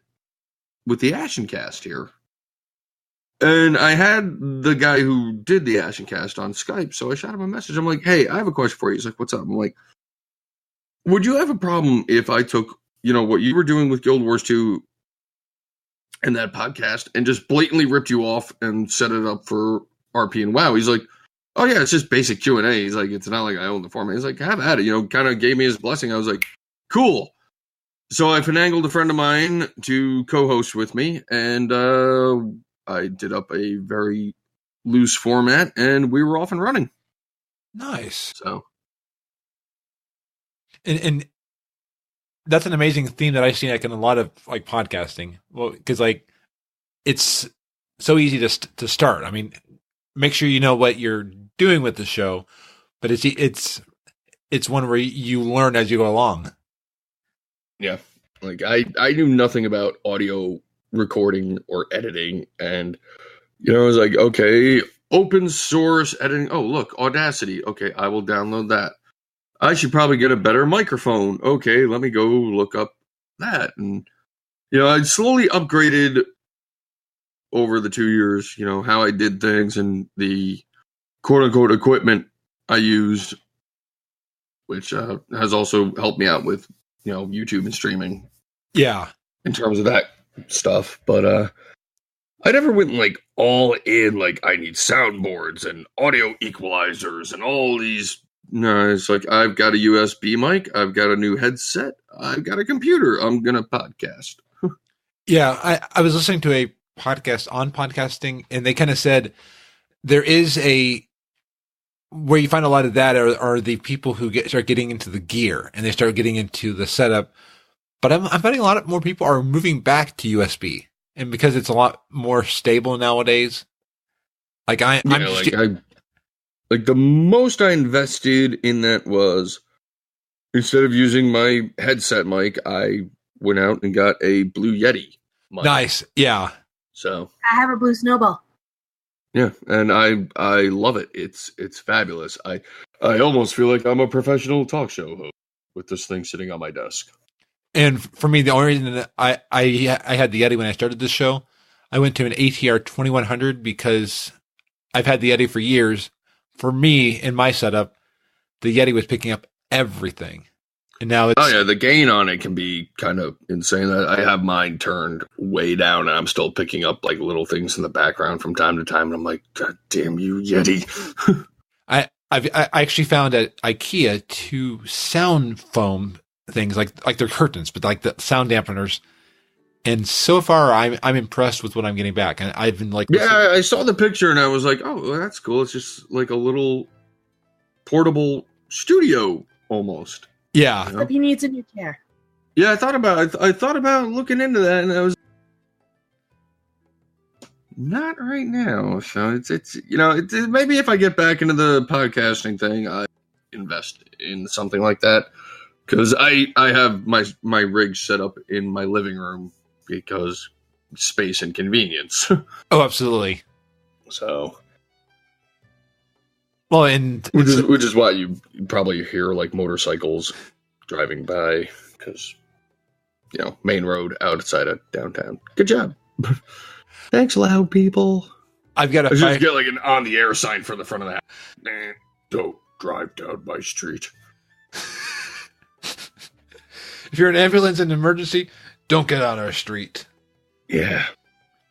with the Ashen Cast here. And I had the guy who did the Ashen Cast on Skype, so I shot him a message. I'm like, hey, I have a question for you. He's like, what's up? I'm like, would you have a problem if I took, what you were doing with Guild Wars 2 and that podcast and just blatantly ripped you off and set it up for RP and WoW? He's like, oh yeah, it's just basic Q&A. He's like, it's not like I own the format. He's like, have at it. Kind of gave me his blessing. I was like, cool. So I finagled a friend of mine to co-host with me, and I did up a very loose format, and we were off and running. Nice. So, and that's an amazing theme that I see like in a lot of like podcasting. Well, because like it's so easy to start. I mean, make sure you know what you're doing with the show, but it's one where you learn as you go along. Yeah, like I knew nothing about audio recording or editing, and I was like, okay, open source editing. Oh, look, Audacity. Okay, I will download that. I should probably get a better microphone. Okay, let me go look up that. And I slowly upgraded over the 2 years, how I did things and the quote unquote equipment I used, which has also helped me out with YouTube and streaming. Yeah, in terms of that stuff, but I never went like all in, like I need soundboards and audio equalizers and all these. No, it's like I've got a USB mic, I've got a new headset, I've got a computer, I'm gonna podcast. Yeah, I was listening to a podcast on podcasting, and they kind of said there is where you find a lot of that are the people who start getting into the gear and they start getting into the setup. But I'm finding a lot more people are moving back to USB, and because it's a lot more stable nowadays. Like the most I invested in that was, instead of using my headset mic, I went out and got a Blue Yeti mic. Nice, yeah. So I have a Blue Snowball. Yeah, and I love it. It's fabulous. I almost feel like I'm a professional talk show host with this thing sitting on my desk. And for me, the only reason that I had the Yeti when I started this show, I went to an ATR 2100 because I've had the Yeti for years. For me, in my setup, the Yeti was picking up everything. And now it's... Oh, yeah, the gain on it can be kind of insane. I have mine turned way down, and I'm still picking up like little things in the background from time to time, and I'm like, God damn you, Yeti. I actually found at IKEA 2 sound foam things, like they're curtains, but like the sound dampeners. And so far, I'm impressed with what I'm getting back. And I've been like... Yeah, I saw the picture, and I was like, oh, well, that's cool. It's just like a little portable studio, almost. Yeah, but he needs a new chair. Yeah, I thought about looking into that, and I was not right now. So it's maybe if I get back into the podcasting thing, I invest in something like that, because I have my rig set up in my living room because space and convenience. Oh, absolutely. So. Well, and which is why you probably hear like motorcycles driving by, because main road outside of downtown. Good job. Thanks, loud people. I've got just get like an on the air sign for the front of the house. Don't drive down my street. If you're an ambulance in an emergency, don't get on our street. Yeah.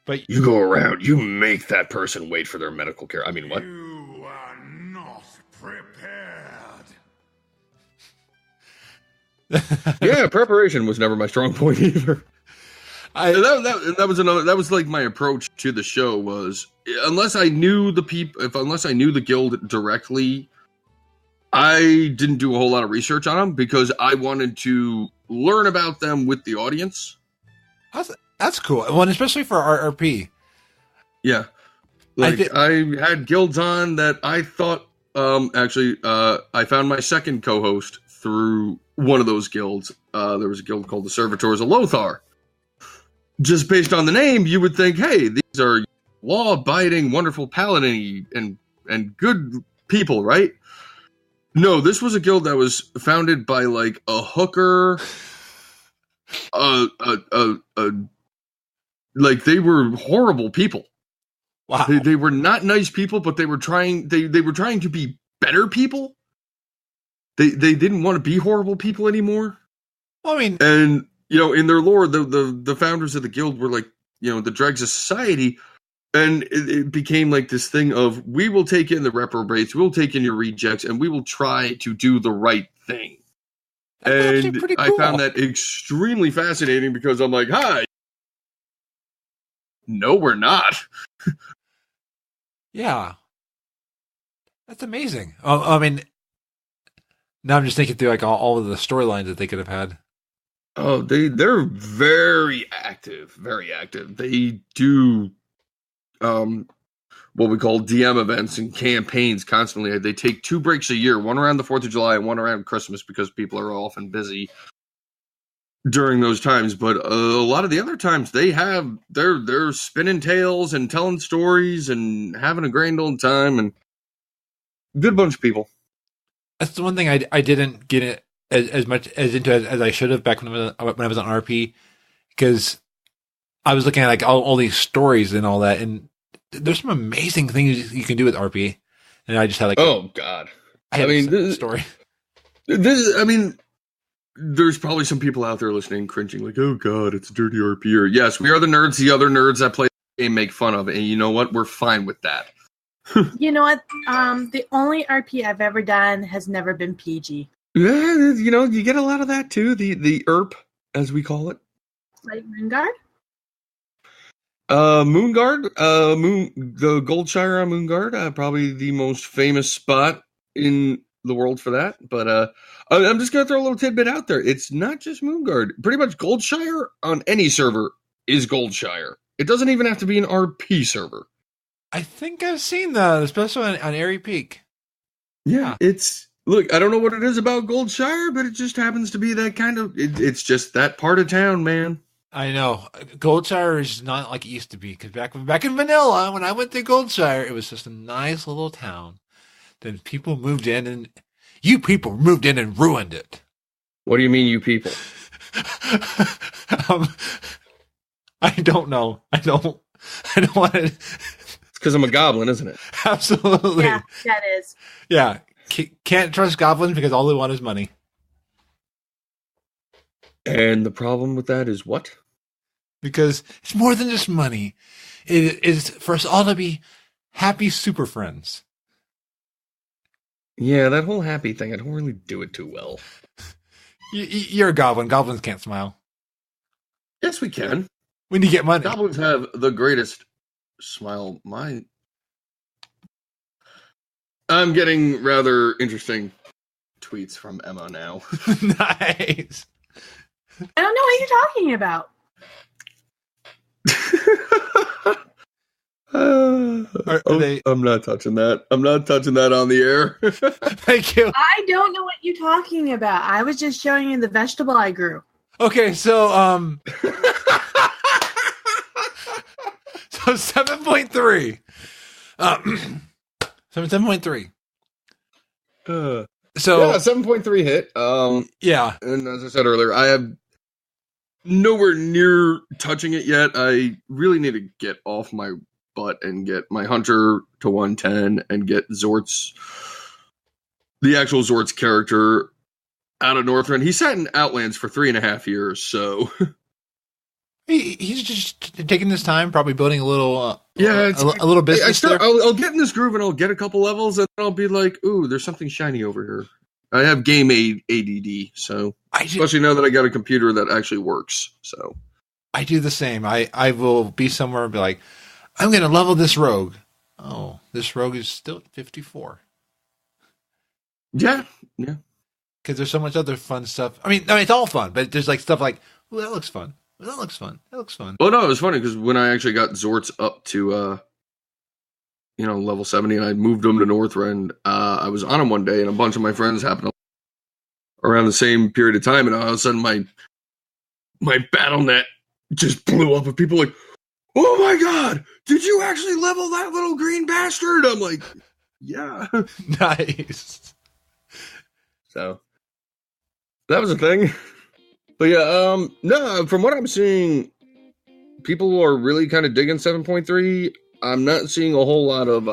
But you go around, you make that person wait for their medical care. I mean, what? You are not prepared. Yeah, preparation was never my strong point either. That was another. That was like my approach to the show was unless I knew the unless I knew the guild directly, I didn't do a whole lot of research on them because I wanted to learn about them with the audience. That's cool. Well, and especially for RRP. Yeah, like I had guilds on that I thought. Actually, I found my second co-host through one of those guilds. There was a guild called the Servitors of Lothar. Just based on the name, you would think, hey, these are law-abiding, wonderful paladin and good people, right? No, this was a guild that was founded by like a hooker. Like they were horrible people. Wow. They were not nice people, but they were trying. They were trying to be better people. They didn't want to be horrible people anymore. Well, I mean, and in their lore, the founders of the guild were like, the dregs of society, and it became like this thing of we will take in the reprobates, we'll take in your rejects, and we will try to do the right thing. That's and pretty cool. I found that extremely fascinating because I'm like, hi. No, we're not. Yeah. That's amazing. I mean, now I'm just thinking through like all of the storylines that they could have had. Oh, they're very active, very active. They do what we call DM events and campaigns constantly. They take 2 breaks a year, one around the 4th of July and one around Christmas because people are often busy during those times. But a lot of the other times they're spinning tales and telling stories and having a grand old time, and good bunch of people. That's the one thing I didn't get it as much into as I should have back when I was on RP, because I was looking at like all these stories and all that, and there's some amazing things you can do with RP, and I just had like, oh god, I mean, this story. There's probably some people out there listening, cringing like, oh god, it's a dirty RP. Yes, we are the nerds. The other nerds that play the game make fun of it, and you know what? We're fine with that. You know what? The only RP I've ever done has never been PG. Yeah, you get a lot of that too. The ERP, as we call it. Like Moonguard? Moonguard, the Goldshire on Moonguard, probably the most famous spot in the world for that. But I'm just gonna throw a little tidbit out there. It's not just Moonguard. Pretty much Goldshire on any server is Goldshire. It doesn't even have to be an RP server. I think I've seen that, especially on Airy Peak. Yeah, look, I don't know what it is about Goldshire, but it just happens to be that kind of. It's just that part of town, man. I know Goldshire is not like it used to be, because back in Vanilla, when I went to Goldshire, it was just a nice little town. Then people moved in, and you people moved in and ruined it. What do you mean, you people? I don't know. I don't want to. It's because I'm a goblin, isn't it? Absolutely. Yeah, that is. Yeah, can't trust goblins because all they want is money. And the problem with that is what? Because it's more than just money. It is for us all to be happy super friends. Yeah, that whole happy thing, I don't really do it too well. You're a goblin. Goblins can't smile. Yes, we can. When you get money. Goblins have the greatest smile. I'm getting rather interesting tweets from Emma now. Nice. I don't know what you're talking about. I'm not touching that. I'm not touching that on the air. Thank you. I don't know what you're talking about. I was just showing you the vegetable I grew. Okay, so so 7.3. 7.3. So yeah, 7.3 hit. Yeah. And as I said earlier, I have nowhere near touching it yet. I really need to get off my butt and get my hunter to 110 and get Xortz, the actual Xortz character, out of Northrend. He sat in Outlands for 3.5 years, so he's just taking this time, probably building a little a little business. I'll get in this groove and I'll get a couple levels and I'll be like, ooh, there's something shiny over here. I have game ADD, so especially now that I got a computer that actually works. So I do the same. I will be somewhere and be like, I'm going to level this rogue. Oh, this rogue is still at 54. Yeah. Because there's so much other fun stuff. I mean, it's all fun, but there's like stuff like, oh, that looks fun. Oh, that looks fun. That looks fun. Well, no, it was funny because when I actually got Xortz up to, level 70 and I moved him to Northrend, I was on him one day and a bunch of my friends happened to around the same period of time, and all of a sudden my BattleNet just blew up with people like, oh my god, did you actually level that little green bastard? I'm like, yeah. Nice. So that was a thing. But yeah, no, from what I'm seeing, people are really kind of digging 7.3. I'm not seeing a whole lot of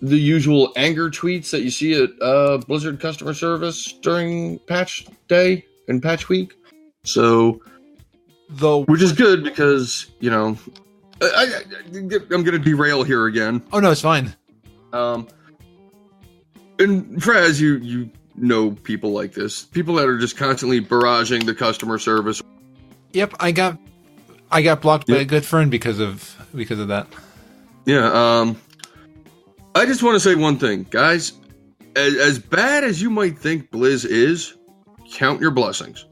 the usual anger tweets that you see at Blizzard customer service during patch day and patch week. So, which is good because, I'm going to derail here again. Oh, no, it's fine. And Fraz, you know people like this. People that are just constantly barraging the customer service. Yep, I got blocked by a good friend because of that. Yeah, I just want to say one thing, guys. As bad as you might think Blizz is, count your blessings.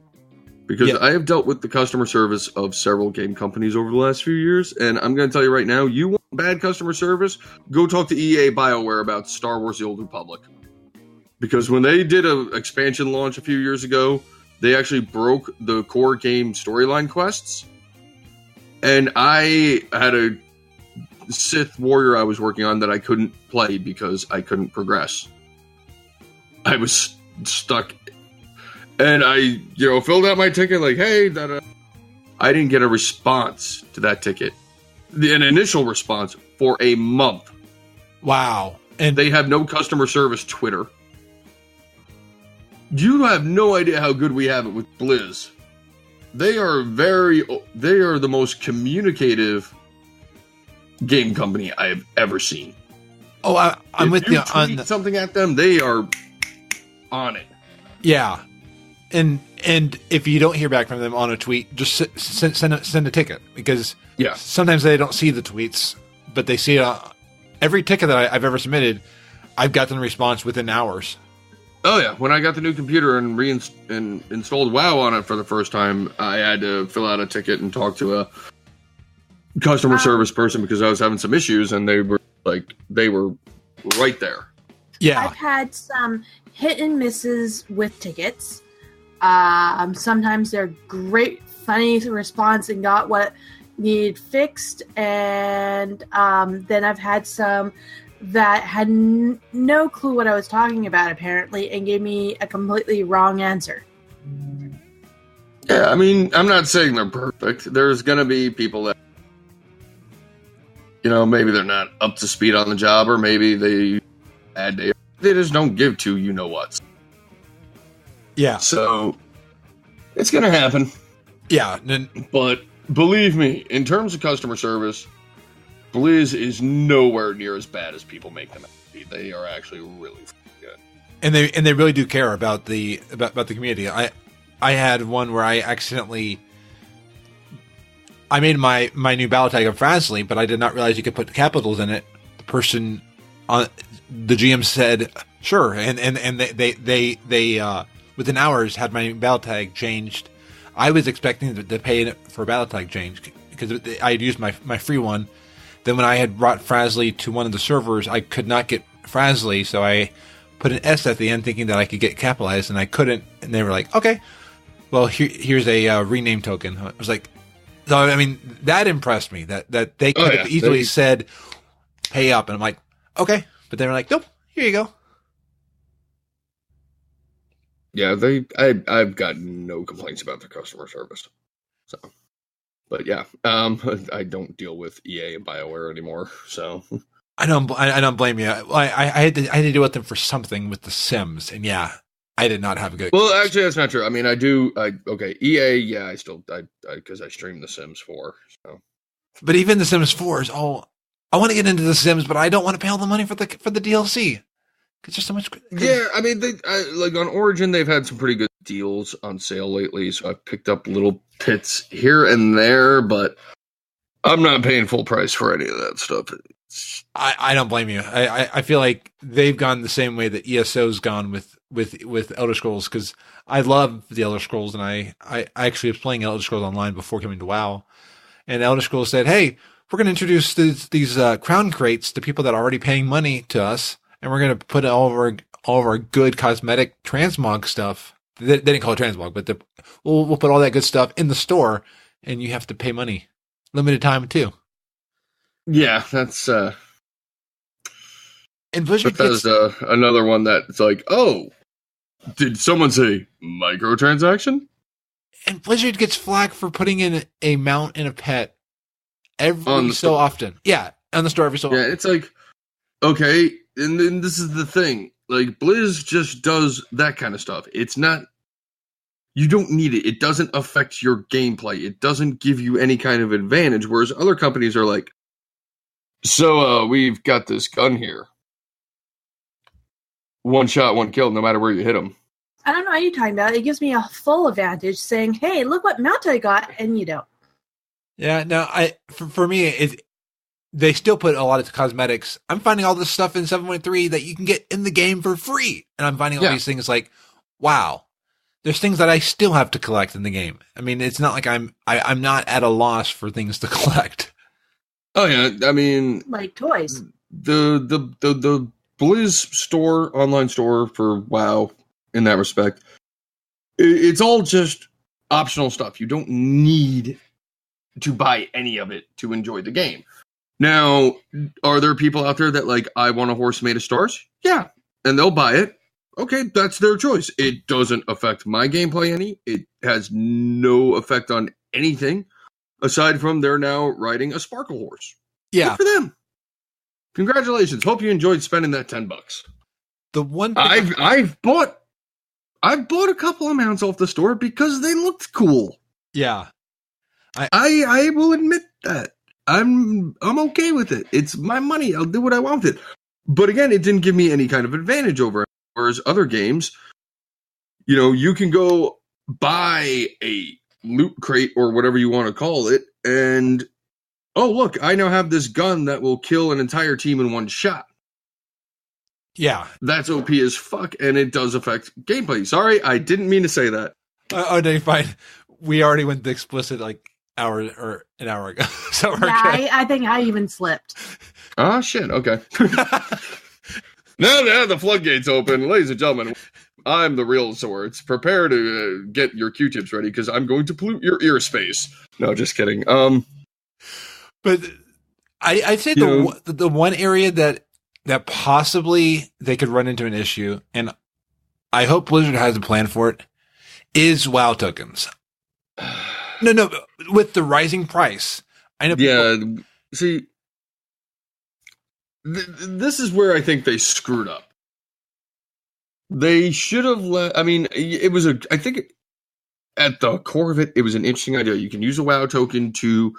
Because I have dealt with the customer service of several game companies over the last few years, and I'm going to tell you right now, you want bad customer service, go talk to EA BioWare about Star Wars The Old Republic. Because when they did an expansion launch a few years ago, they actually broke the core game storyline quests. And I had a Sith warrior I was working on that I couldn't play because I couldn't progress. I was stuck. And I, filled out my ticket like, hey, I didn't get a response to that ticket. An initial response for a month. Wow. And they have no customer service Twitter. You have no idea how good we have it with Blizz. They are the most communicative game company I have ever seen. Oh, I'm with you on something at them. They are on it. Yeah, and if you don't hear back from them on a tweet, just send a ticket because sometimes they don't see the tweets, but they see every ticket that I've ever submitted. I've gotten a response within hours. Oh yeah, when I got the new computer and installed WoW on it for the first time, I had to fill out a ticket and talk to a customer service person because I was having some issues, and they were right there. Yeah, I've had some hit and misses with tickets. Sometimes they're great, funny response and got what needed fixed, and then I've had some that had no clue what I was talking about, apparently, and gave me a completely wrong answer. Yeah, I mean, I'm not saying they're perfect. There's going to be people that, maybe they're not up to speed on the job, or maybe they just don't give two you-know-whats. Yeah. So, it's going to happen. Yeah. But, believe me, in terms of customer service, Blizz is nowhere near as bad as people make them out to be. They are actually really good, and they really do care about the community. I had one where I accidentally made my new battle tag of Frazley, but I did not realize you could put capitals in it. The person on the GM said sure, and they within hours had my battle tag changed. I was expecting to pay for a battle tag change because I had used my free one. Then when I had brought Frazley to one of the servers, I could not get Frazley, so I put an S at the end thinking that I could get capitalized, and I couldn't. And they were like, okay, well, here's a rename token. I was like, so, I mean, that impressed me, that they could have easily said, pay up. And I'm like, okay. But they were like, nope, here you go. Yeah, I've got no complaints about their customer service. So... But yeah, I don't deal with EA and BioWare anymore, so I don't blame you. I had to deal with them for something with The Sims, and yeah, I did not have a good. Well, actually, that's not true. I mean, EA, yeah, I still because I stream The Sims 4. So, but even The Sims 4 is all. I want to get into The Sims, but I don't want to pay all the money for the DLC because there's so much. Yeah, I mean, like on Origin, they've had some pretty good deals on sale lately, so I've picked up little bits here and there, but I'm not paying full price for any of that stuff. I don't blame you. I feel like they've gone the same way that ESO's gone with Elder Scrolls, because I love the Elder Scrolls, and I actually was playing Elder Scrolls Online before coming to WoW, and Elder Scrolls said, hey, we're going to introduce these crown crates to people that are already paying money to us, and we're going to put all of our good cosmetic transmog stuff. They didn't call it transmog, but we'll put all that good stuff in the store, and you have to pay money. Limited time, too. Yeah, that's... and Blizzard gets another one that's like, oh, did someone say microtransaction? And Blizzard gets flack for putting in a mount and a pet every so often. Yeah, on the store every so often. Yeah, it's like, okay, and then this is the thing. Like, Blizz just does that kind of stuff. It's not... You don't need it. It doesn't affect your gameplay. It doesn't give you any kind of advantage, whereas other companies are like, so we've got this gun here. One shot, one kill, no matter where you hit them. I don't know what you're talking about. It gives me a full advantage saying, hey, look what mount I got, and you don't. Yeah, no, for me, they still put a lot of cosmetics. I'm finding all this stuff in 7.3 that you can get in the game for free. And I'm finding all these things like, wow, there's things that I still have to collect in the game. I mean, it's not like I'm not at a loss for things to collect. Oh yeah, I mean, like toys. The Blizz store, online store for WoW, in that respect, it's all just optional stuff. You don't need to buy any of it to enjoy the game. Now, are there people out there that like, I want a horse made of stars? Yeah, and they'll buy it. Okay, that's their choice. It doesn't affect my gameplay any. It has no effect on anything aside from they're now riding a sparkle horse. Yeah. Good for them. Congratulations. Hope you enjoyed spending that $10. The one thing I've bought a couple of mounts off the store because they looked cool. Yeah. I will admit that. I'm okay with it. It's my money. I'll do what I want with it. But again, it didn't give me any kind of advantage over it. Whereas other games, you know, you can go buy a loot crate or whatever you want to call it, and oh look, I now have this gun that will kill an entire team in one shot. Yeah. That's OP as fuck, and it does affect gameplay. Sorry, I didn't mean to say that. Oh, no, you're fine. We already went explicit like an hour ago. So we're yeah, okay. I think I even slipped. Oh shit, okay. Now the floodgates open. Ladies and gentlemen, I'm the real Xortz. Prepare to get your Q-tips ready because I'm going to pollute your ear space. No, just kidding. But I'd say the one area that possibly they could run into an issue, and I hope Blizzard has a plan for it, is WoW tokens. No, with the rising price. I know. Yeah, see, this is where I think they screwed up. They should have I mean, it was I think at the core of it, it was an interesting idea. You can use a WoW token to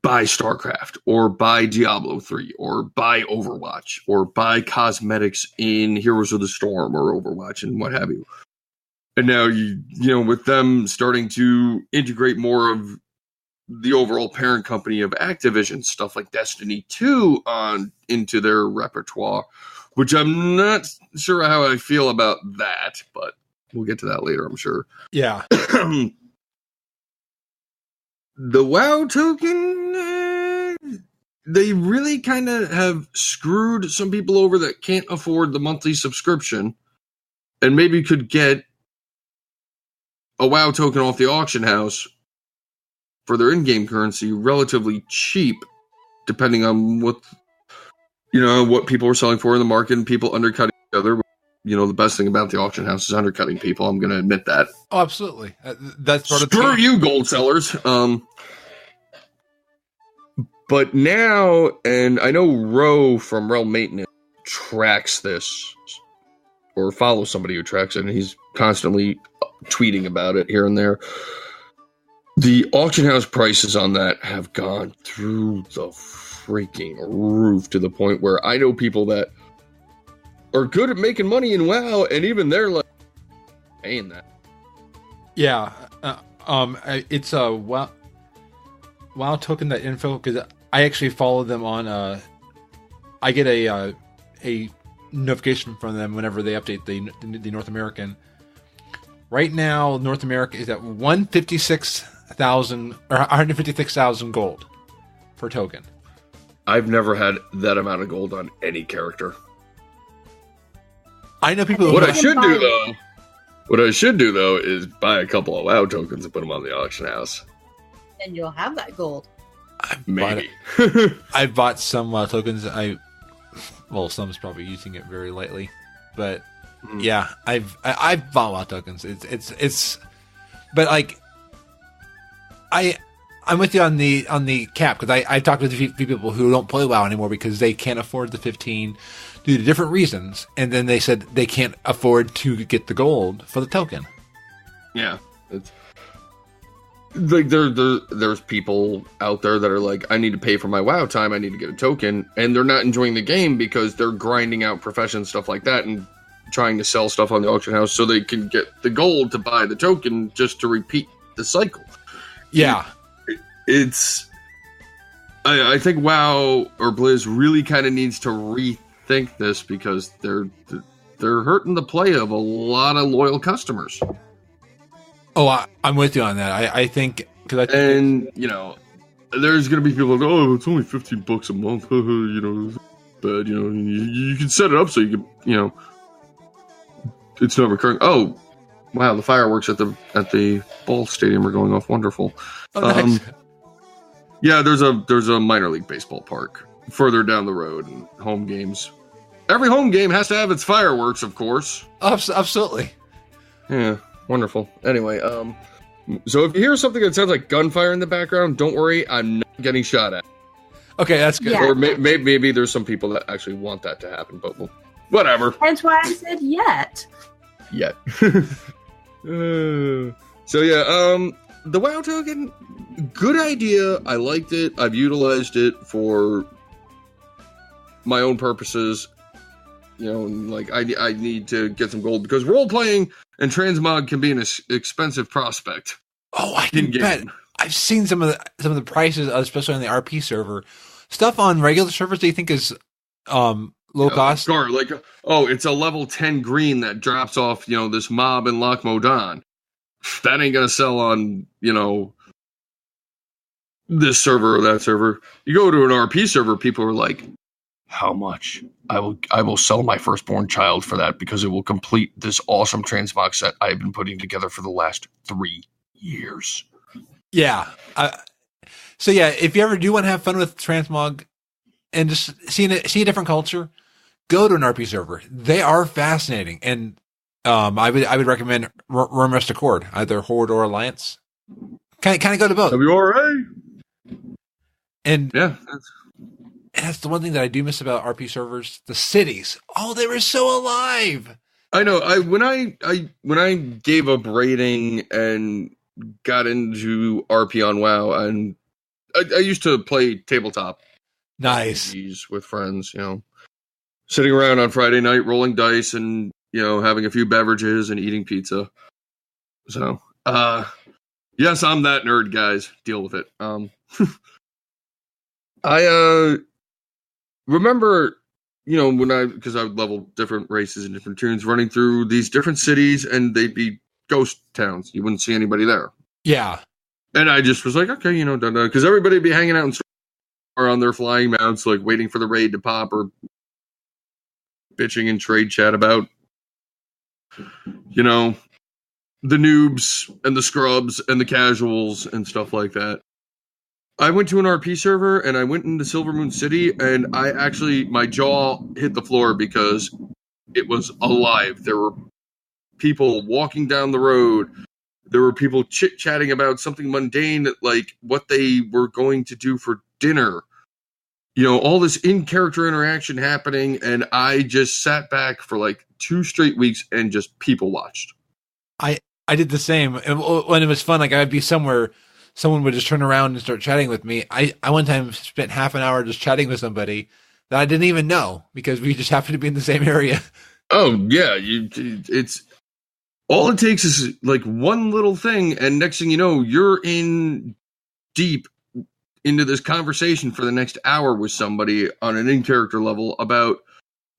buy StarCraft or buy Diablo 3 or buy Overwatch or buy cosmetics in Heroes of the Storm or Overwatch and what have you. And now, you know, with them starting to integrate more of the overall parent company of Activision, stuff like Destiny 2 into their repertoire, which I'm not sure how I feel about that, but we'll get to that later, I'm sure. Yeah. The WoW token, they really kind of have screwed some people over that can't afford the monthly subscription and maybe could get a WoW token off the auction house for their in-game currency relatively cheap, depending on what people are selling for in the market and people undercutting each other. You know, the best thing about the auction house is undercutting people. I'm going to admit that. Oh, absolutely. That's sort of screw you, gold sellers. But now, and I know Ro from Realm Maintenance tracks this, or follows somebody who tracks it, and he's constantly tweeting about it here and there. The auction house prices on that have gone through the freaking roof to the point where I know people that are good at making money in WoW, and even they're like paying that. Yeah. It's a WoW token.info because I actually follow them on. I get a notification from them whenever they update the North American. Right now, North America is at 156,000 gold per token. I've never had that amount of gold on any character. I know people. What I should do though is buy a couple of WoW tokens and put them on the auction house. And you'll have that gold. Maybe. I've bought some WoW tokens. Some's probably using it very lightly, but yeah, I've bought WoW tokens. It's, but like, I'm with you on the cap because I talked with a few people who don't play WoW anymore because they can't afford the 15 due to different reasons, and then they said they can't afford to get the gold for the token. Yeah, it's like there's people out there that are like, I need to pay for my WoW time, I need to get a token, and they're not enjoying the game because they're grinding out profession stuff like that and trying to sell stuff on the auction house so they can get the gold to buy the token just to repeat the cycle. Yeah. I think WoW or Blizz really kind of needs to rethink this because they're hurting the play of a lot of loyal customers. Oh, I'm with you on that. I think there's going to be people like, oh, it's only $15 a month, but you can set it up so you can, it's not recurring. Oh, wow, the fireworks at the ball stadium are going off. Wonderful. Oh, nice. Yeah, there's a minor league baseball park further down the road and home games. Every home game has to have its fireworks, of course. Absolutely. Yeah, wonderful. Anyway, so if you hear something that sounds like gunfire in the background, don't worry, I'm not getting shot at. Okay, that's good. Yeah. Or maybe there's some people that actually want that to happen, but whatever. That's why I said yet. Yet. So yeah, the WoW token, good idea. I liked it. I've utilized it for my own purposes. I need to get some gold because role playing and transmog can be an expensive prospect. Oh, I can bet. I've seen some of the prices, especially on the RP server. Stuff on regular servers, do you think is low cost? It's a level 10 green that drops off, this mob in Loch Modan. That ain't gonna sell on, this server or that server. You go to an RP server, people are like, how much? I will sell my firstborn child for that because it will complete this awesome transmog set I've been putting together for the last 3 years. Yeah. So yeah, if you ever do want to have fun with transmog and just see a different culture, go to an RP server. They are fascinating, and I would recommend Realm Rest Accord, either Horde or Alliance. Kind of go to both. WRA. And yeah, that's the one thing that I do miss about RP servers: the cities. Oh, they were so alive. I know. When I gave up raiding and got into RP on WoW, and I used to play tabletop. Nice. With friends, sitting around on Friday night, rolling dice, and having a few beverages and eating pizza. So, yes, I'm that nerd, guys. Deal with it. I remember, because I would level different races and different tunes, running through these different cities, and they'd be ghost towns. You wouldn't see anybody there. Yeah. And I just was like, okay, because everybody would be hanging out or on their flying mounts, like waiting for the raid to pop or bitching in trade chat about, the noobs and the scrubs and the casuals and stuff like that. I went to an RP server and I went into Silvermoon City, and my jaw hit the floor because it was alive. There were people walking down the road. There were people chit-chatting about something mundane, like what they were going to do for dinner. All this in-character interaction happening, and I just sat back for like 2 straight weeks and just people watched. I did the same. And when it was fun, like I'd be somewhere, someone would just turn around and start chatting with me. I one time spent half an hour just chatting with somebody that I didn't even know because we just happened to be in the same area. Oh yeah, it's all it takes is like one little thing, and next thing you know, you're in deep into this conversation for the next hour with somebody on an in-character level about,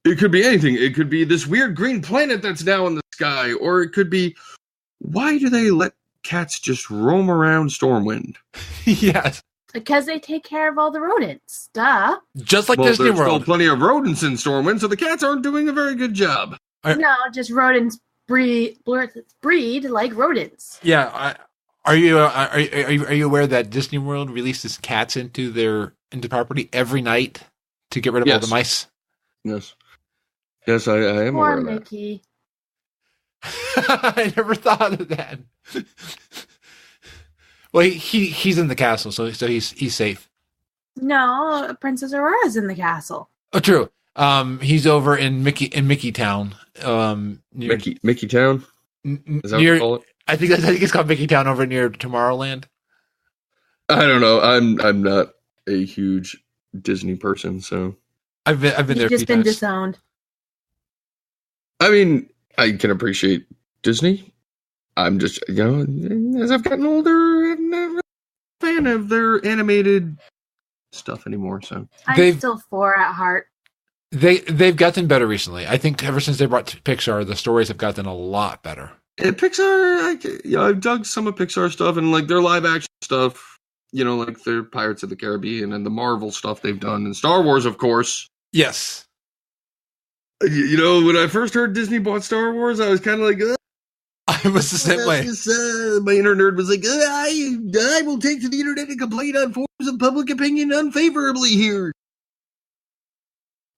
it could be anything. It could be this weird green planet that's now in the sky, or it could be, why do they let cats just roam around Stormwind? Yes. Because they take care of all the rodents. Duh. Just like Well, Disney there's World. still plenty of rodents in Stormwind, so the cats aren't doing a very good job. No, just rodents breed like rodents. Yeah. Are you aware that Disney World releases cats into property every night to get rid of all the mice? Yes. Yes, I am Poor aware of that. Mickey. I never thought of that. Well, he's in the castle, so he's safe. No, Princess Aurora's in the castle. Oh, true. He's over in Mickey Town. Mickey Town? Is that what you call it? I think it's called Mickey Town over near Tomorrowland. I don't know. I'm not a huge Disney person, so I've been there. You've just been disowned. I mean, I can appreciate Disney. I'm just, as I've gotten older, I'm not a fan of their animated stuff anymore. So I'm still 4 at heart. They've gotten better recently. I think ever since they brought Pixar, the stories have gotten a lot better. Pixar, I've dug some of Pixar stuff and like their live action stuff. Like their Pirates of the Caribbean and the Marvel stuff they've done, and Star Wars, of course. Yes. When I first heard Disney bought Star Wars, I was kind of like, I was the same way. My inner nerd was like, I will take to the internet and complain on forums of public opinion unfavorably here.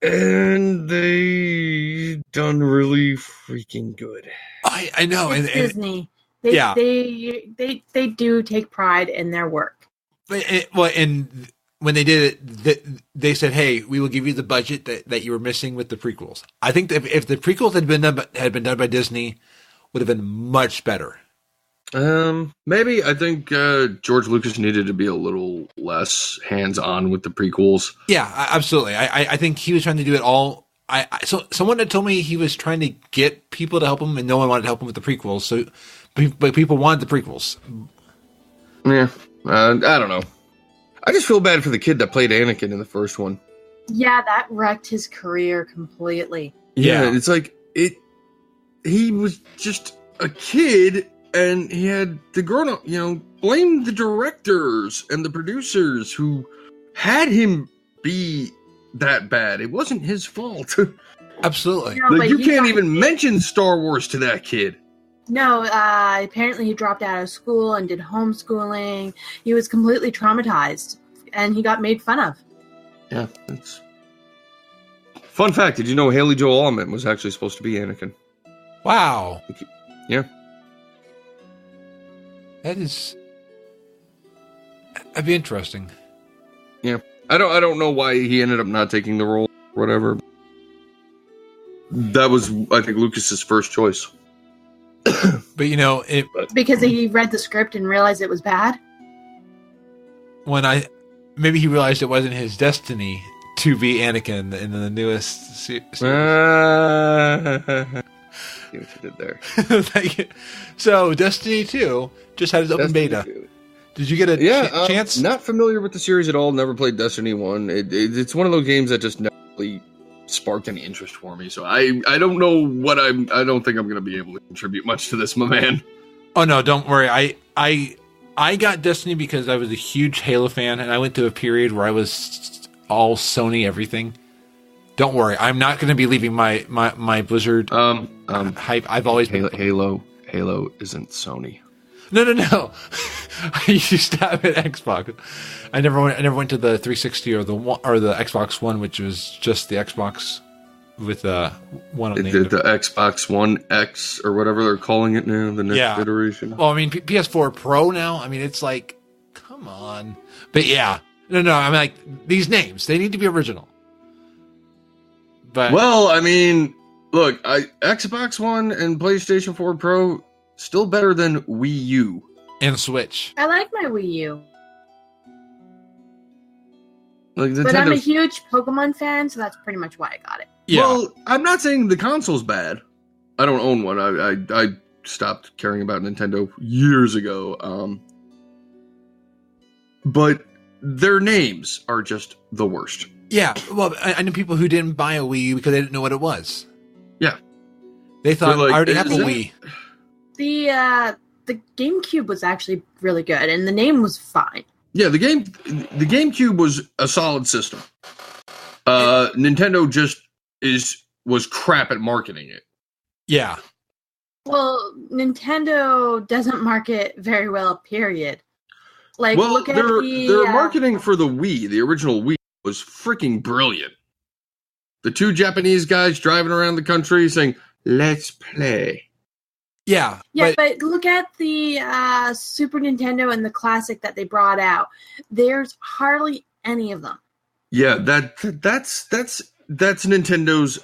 And they done really freaking good. I know. It's Disney. They do take pride in their work. And when they did it, they said, "Hey, we will give you the budget that you were missing with the prequels." I think that if the prequels had been done by Disney, would have been much better. Maybe. I think George Lucas needed to be a little less hands-on with the prequels. Yeah, absolutely. I think he was trying to do it all. So someone had told me he was trying to get people to help him, and no one wanted to help him with the prequels. So, but people wanted the prequels. Yeah, I don't know. I just feel bad for the kid that played Anakin in the first one. Yeah, that wrecked his career completely. Yeah, it's like he was just a kid, and he had the grown up, blame the directors and the producers who had him be that bad. It wasn't his fault. Absolutely. No, you can't even mention Star Wars to that kid. No, apparently he dropped out of school and did homeschooling. He was completely traumatized, and he got made fun of. Yeah, that's... Fun fact, did you know Haley Joel Osment was actually supposed to be Anakin? Wow. Yeah. That'd be interesting. Yeah. I don't know why he ended up not taking the role or whatever. That was, I think, Lucas's first choice. But because he read the script and realized it was bad. Maybe he realized it wasn't his destiny to be Anakin in the newest series. See what you did there. Thank you. So Destiny 2 just had its open beta. 2. Did you get a chance? Not familiar with the series at all. Never played Destiny 1. It's one of those games that just never really sparked any interest for me. So I don't know what I don't think I'm going to be able to contribute much to this, my man. Oh no, don't worry. I got Destiny because I was a huge Halo fan, and I went through a period where I was all Sony everything. Don't worry, I'm not going to be leaving my Blizzard hype. I've always been Halo isn't Sony. No. I used to have an Xbox. I never went to the 360 or the Xbox One, which was just the Xbox with one on the Xbox One X or whatever they're calling it now, the next iteration. Well, I mean, PS4 Pro now. I mean, it's like, come on. But yeah, no. I mean, like these names, they need to be original. But well, I mean, look, Xbox One and PlayStation 4 Pro still better than Wii U and Switch. I like my Wii U. Like but I'm a huge Pokemon fan, so that's pretty much why I got it. Yeah. Well, I'm not saying the console's bad. I don't own one. I stopped caring about Nintendo years ago. But their names are just the worst. Yeah, well, I know people who didn't buy a Wii U because they didn't know what it was. Yeah. They thought, Like, I already have a Wii. The GameCube was actually really good, and the name was fine. Yeah, the GameCube was a solid system. Nintendo just was crap at marketing it. Yeah. Well, Nintendo doesn't market very well, period. Like, Well, look at their marketing for the Wii, the original Wii, was freaking brilliant. The two Japanese guys driving around the country saying, "Let's play." Yeah, but look at the Super Nintendo and the Classic that they brought out. There's hardly any of them. Yeah, that's Nintendo's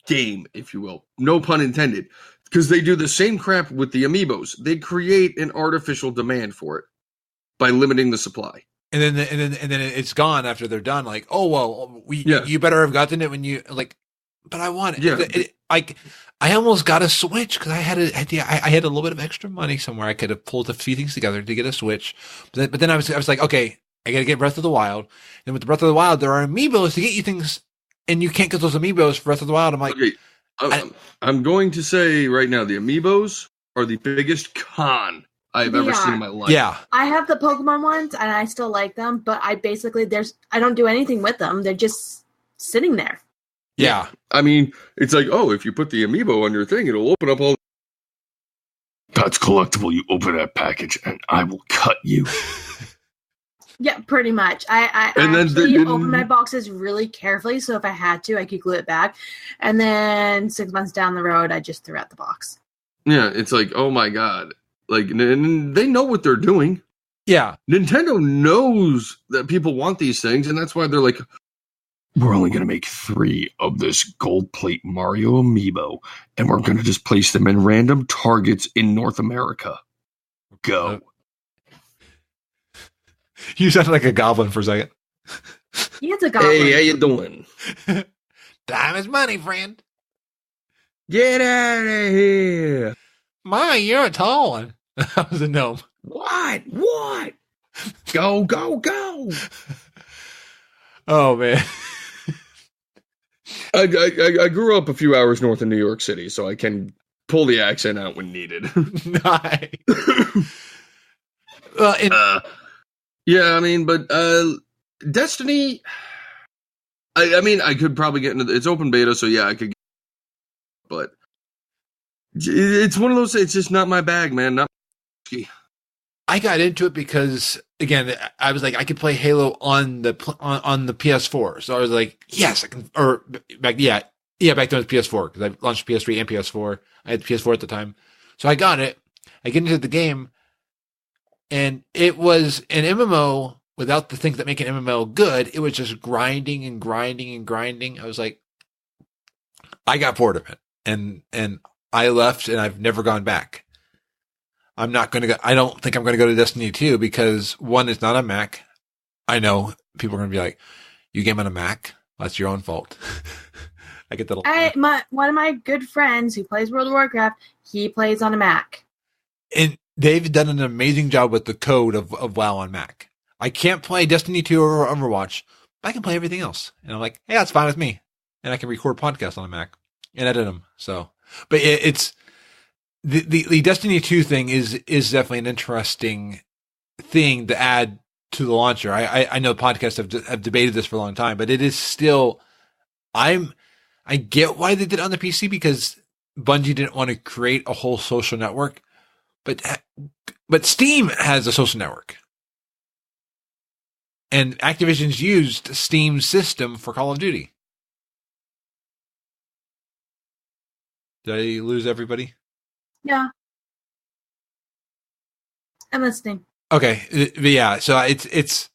game, if you will. No pun intended. Because they do the same crap with the Amiibos. They create an artificial demand for it by limiting the supply. And then it's gone after they're done. Like, oh well, you better have gotten it when you like. But I want it. Yeah. I almost got a Switch because I had a little bit of extra money somewhere. I could have pulled a few things together to get a Switch. But then I was like, okay, I got to get Breath of the Wild. And with the Breath of the Wild, there are Amiibos to get you things, and you can't get those Amiibos for Breath of the Wild. I'm like, okay. I'm going to say right now, the Amiibos are the biggest con I've ever seen in my life. Yeah. I have the Pokemon ones, and I still like them, but I don't do anything with them. They're just sitting there. Yeah. I mean, it's like, oh, if you put the Amiibo on your thing, it'll open up all. That's collectible. You open that package, and I will cut you. Yeah, pretty much. I open my boxes really carefully, so if I had to, I could glue it back. And then 6 months down the road, I just threw out the box. Yeah, it's like, oh my god. Like, they know what they're doing. Yeah. Nintendo knows that people want these things, and that's why they're like, we're only going to make 3 of this gold plate Mario Amiibo, and we're going to just place them in random targets in North America. Go. You sounded like a goblin for a second. He is a goblin. Hey, how you doing? Time is money, friend. Get out of here. My, you're a tall one. I was a gnome. What? Go, go, go. Oh, man. I grew up a few hours north of New York City, so I can pull the accent out when needed. Nice. Yeah, I mean, but Destiny, I mean, I could probably get into it's open beta, so yeah, I could. But it's one of those. It's just not my bag, man. Not. I got into it because, again, I was like, I could play Halo on the PS4, so I was like, yes, I can. Or back then it was PS4 because I launched PS3 and PS4. I had PS4 at the time, so I got it. I get into the game, and it was an MMO without the things that make an MMO good. It was just grinding and grinding and grinding. I was like, I got bored of it, and I left, and I've never gone back. I'm not going to go. I don't think I'm going to go to Destiny 2 because, one, it's not a Mac. I know people are going to be like, you game on a Mac? That's your own fault. I get that. One of my good friends who plays World of Warcraft, he plays on a Mac. And they've done an amazing job with the code of WoW on Mac. I can't play Destiny 2 or Overwatch, but I can play everything else. And I'm like, hey, that's fine with me. And I can record podcasts on a Mac and edit them. So, but it's... The Destiny 2 thing is definitely an interesting thing to add to the launcher. I know podcasts have debated this for a long time, but it is still, I get why they did it on the PC because Bungie didn't want to create a whole social network, but Steam has a social network. And Activision's used Steam's system for Call of Duty. Did I lose everybody? Yeah. I'm listening. Okay. But yeah. So it's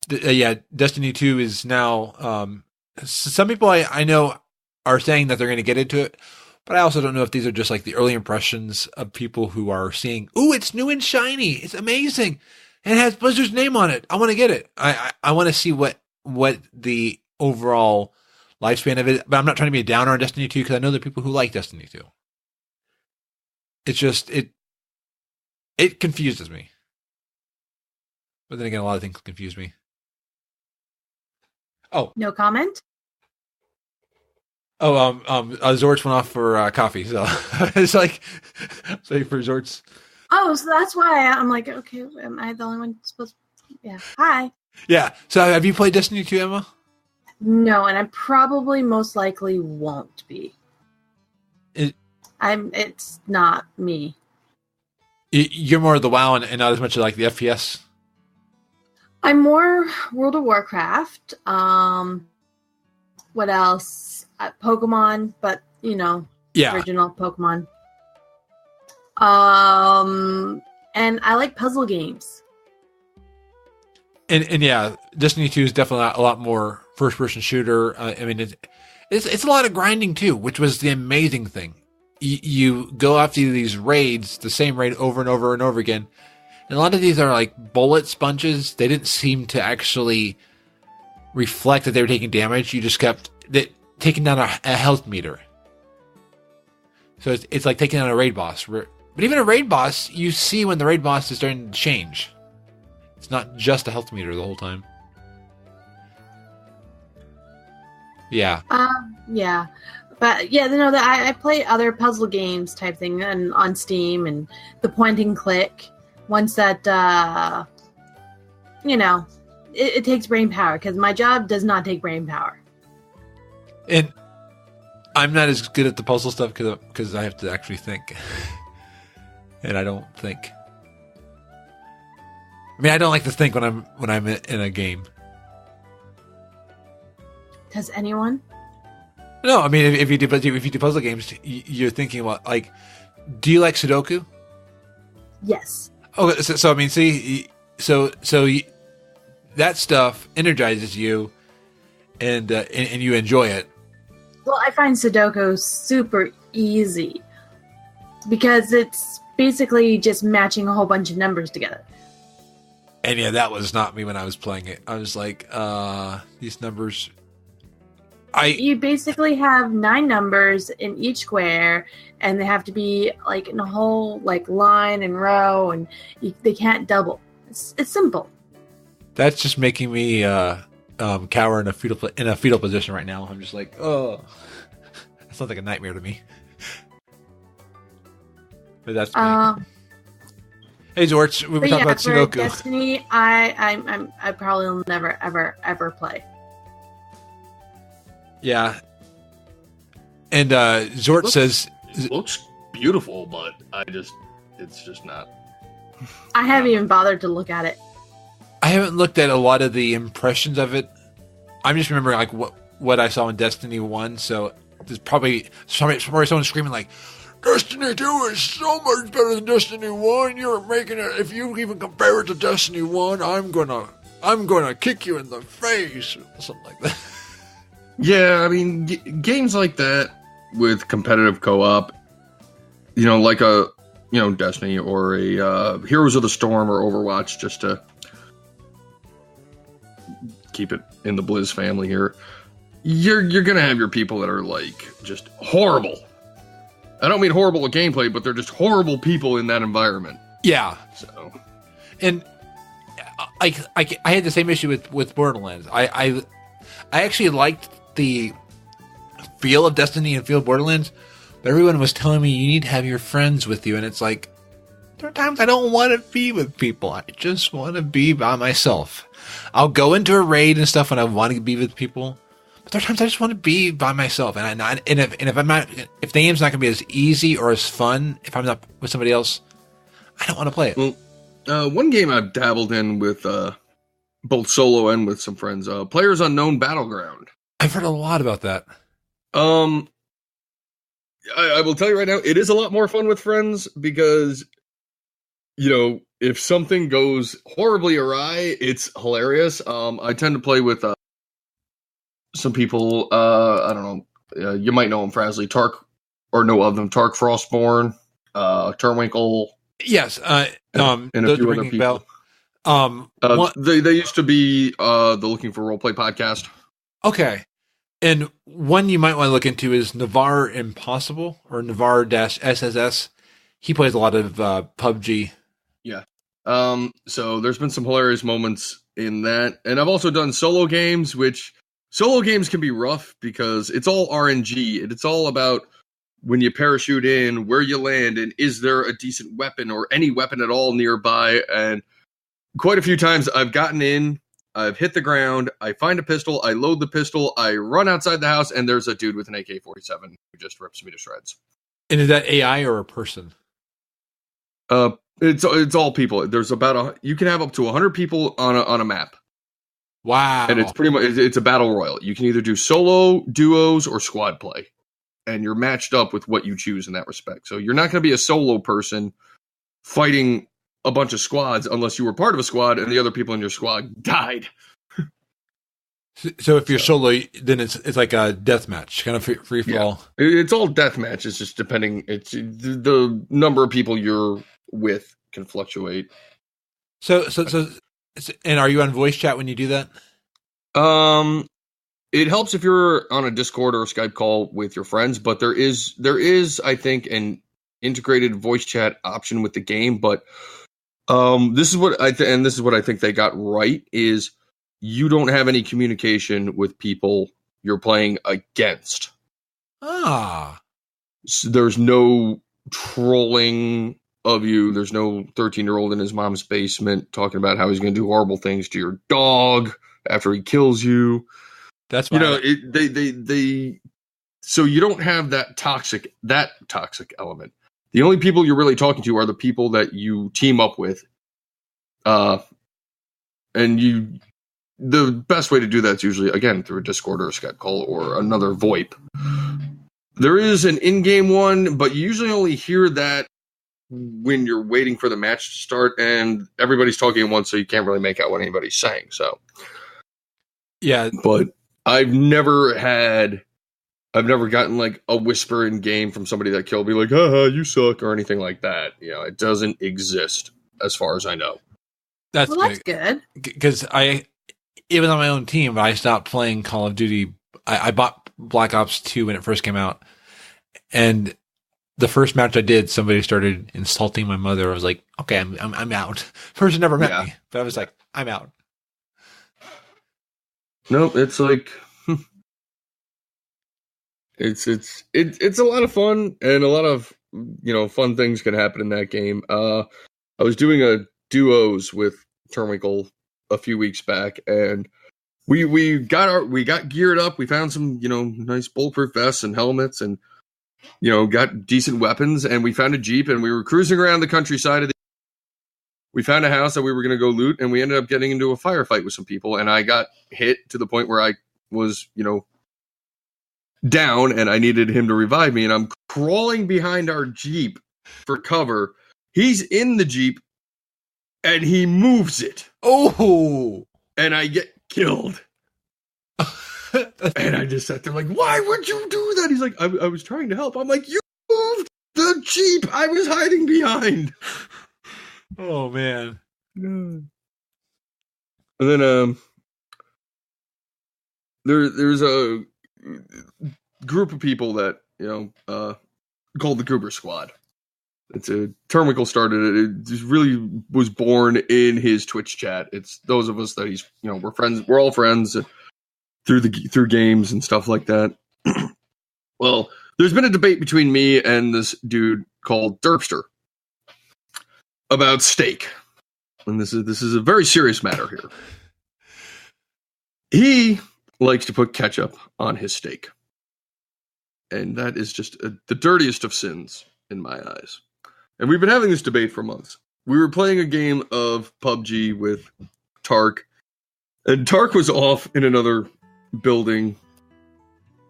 Destiny 2 is now, some people I know are saying that they're going to get into it, but I also don't know if these are just like the early impressions of people who are seeing, ooh, it's new and shiny. It's amazing. And it has Blizzard's name on it. I want to get it. I want to see what the overall lifespan of it, but I'm not trying to be a downer on Destiny 2 because I know there are people who like Destiny 2. It's just it confuses me. But then again, a lot of things confuse me. Oh, No comment. oh, Xortz went off for coffee, so it's like, sorry for Xortz. Oh, so that's why I'm like, okay, am I the only one supposed to? Yeah. Hi. Yeah. So have you played Destiny 2, Emma? No, and I probably most likely won't be. It's not me. You're more of the WoW and not as much of like the FPS. I'm more World of Warcraft. What else? Pokemon, but Yeah. original Pokemon. And I like puzzle games. And yeah, Destiny 2 is definitely a lot more first-person shooter. I mean, it's a lot of grinding too, which was the amazing thing. You go after these raids, the same raid over and over and over again. And a lot of these are like bullet sponges. They didn't seem to actually reflect that they were taking damage. You just kept taking down a health meter. So it's like taking down a raid boss. But even a raid boss, you see when the raid boss is starting to change. It's not just a health meter the whole time. Yeah. Yeah. But yeah, I play other puzzle games type thing on Steam and the point and click. Ones that, it takes brain power because my job does not take brain power. And I'm not as good at the puzzle stuff because I have to actually think. And I don't think. I mean, I don't like to think when I'm in a game. Does anyone? No, I mean, if you do puzzle games, you're thinking about like, do you like Sudoku? Yes. Oh, so I mean, see, so that stuff energizes you, and you enjoy it. Well, I find Sudoku super easy because it's basically just matching a whole bunch of numbers together. And yeah, that was not me when I was playing it. I was like, these numbers. You basically have 9 numbers in each square, and they have to be like in a whole like line and row, and they can't double. It's simple. That's just making me cower in a fetal position right now. I'm just like, oh, that sounds like a nightmare to me. But that's me. Hey, Xortz, we were talking about Sudoku. Destiny, I probably will never ever play. Yeah. And Xortz says it looks beautiful, but it's just not. I haven't even bothered to look at it. I haven't looked at a lot of the impressions of it. I'm just remembering like what I saw in Destiny 1, so there's probably someone screaming like, Destiny 2 is so much better than Destiny 1. You're making it. If you even compare it to Destiny 1, I'm gonna kick you in the face, or something like that. Yeah, I mean, games like that with competitive co-op, like a Destiny or a Heroes of the Storm or Overwatch, just to keep it in the Blizz family here. You're gonna have your people that are like just horrible. I don't mean horrible at gameplay, but they're just horrible people in that environment. Yeah. So, and I had the same issue with Borderlands. I actually liked the feel of Destiny and feel of Borderlands, but everyone was telling me you need to have your friends with you, and it's like, there are times I don't want to be with people. I just want to be by myself. I'll go into a raid and stuff when I want to be with people, but there are times I just want to be by myself. And if the game's not going to be as easy or as fun if I'm not with somebody else, I don't want to play it. Well, one game I've dabbled in with both solo and with some friends, PlayerUnknown's Battleground. I've heard a lot about that. I will tell you right now, it is a lot more fun with friends because, if something goes horribly awry, it's hilarious. I tend to play with some people, I don't know, you might know them, Frazley, Tark, or know of them, Tark Frostborn, Turnwinkle. Yes, and a few other people. They used to be the Looking for Roleplay podcast. Okay. And one you might want to look into is Navarre Impossible or Navarre-SSS. He plays a lot of PUBG. Yeah. So there's been some hilarious moments in that. And I've also done solo games, which solo games can be rough because it's all RNG. And it's all about when you parachute in, where you land, and is there a decent weapon or any weapon at all nearby. And quite a few times I've gotten in, I've hit the ground, I find a pistol, I load the pistol, I run outside the house, and there's a dude with an AK-47 who just rips me to shreds. And is that AI or a person? It's all people. There's you can have up to 100 people on a map. Wow. And it's pretty much, it's a battle royal. You can either do solo, duos, or squad play. And you're matched up with what you choose in that respect. So you're not going to be a solo person fighting a bunch of squads unless you were part of a squad and the other people in your squad died. So if you're solo, then it's like a death match, kind of free for all. It's all death match. It's just depending. It's the number of people you're with can fluctuate. So, and are you on voice chat when you do that? It helps if you're on a Discord or a Skype call with your friends, but there is, I think, an integrated voice chat option with the game. But this is what I think they got right is you don't have any communication with people you're playing against. Ah, So there's no trolling of you. There's no 13-year-old in his mom's basement talking about how he's going to do horrible things to your dog after he kills you. that's You know, they so you don't have that toxic element. The only people you're really talking to are the people that you team up with. And the best way to do that is usually, again, through a Discord or a Skype call or another VoIP. There is an in-game one, but you usually only hear that when you're waiting for the match to start, and everybody's talking at once, so you can't really make out what anybody's saying. So, yeah. But I've never gotten like a whisper in game from somebody that killed me, like, haha, you suck, or anything like that. You know, it doesn't exist as far as I know. That's good. Because even on my own team, I stopped playing Call of Duty. I bought Black Ops 2 when it first came out. And the first match I did, somebody started insulting my mother. I was like, okay, I'm out. Person never met me, but I was like, I'm out. No, it's like it's a lot of fun, and a lot of fun things can happen in that game. I was doing a duos with Termical a few weeks back, and we got geared up. We found some nice bulletproof vests and helmets, and got decent weapons, and we found a Jeep, and we were cruising around the countryside. We found a house that we were going to go loot, and we ended up getting into a firefight with some people, and I got hit to the point where I was, down, and I needed him to revive me, and I'm crawling behind our Jeep for cover. He's in the Jeep, and he moves it. Oh! And I get killed. And I just sat there like, why would you do that? He's like, I was trying to help. I'm like, you moved the Jeep I was hiding behind. Oh, man. And then there's a group of people that, called the Goober Squad. It's a Termical started it. It just really was born in his Twitch chat. It's those of us that he's, we're friends. We're all friends through games and stuff like that. Well, there's been a debate between me and this dude called Derpster about steak. And this is a very serious matter here. He likes to put ketchup on his steak. And that is just the dirtiest of sins in my eyes. And we've been having this debate for months. We were playing a game of PUBG with Tark. And Tark was off in another building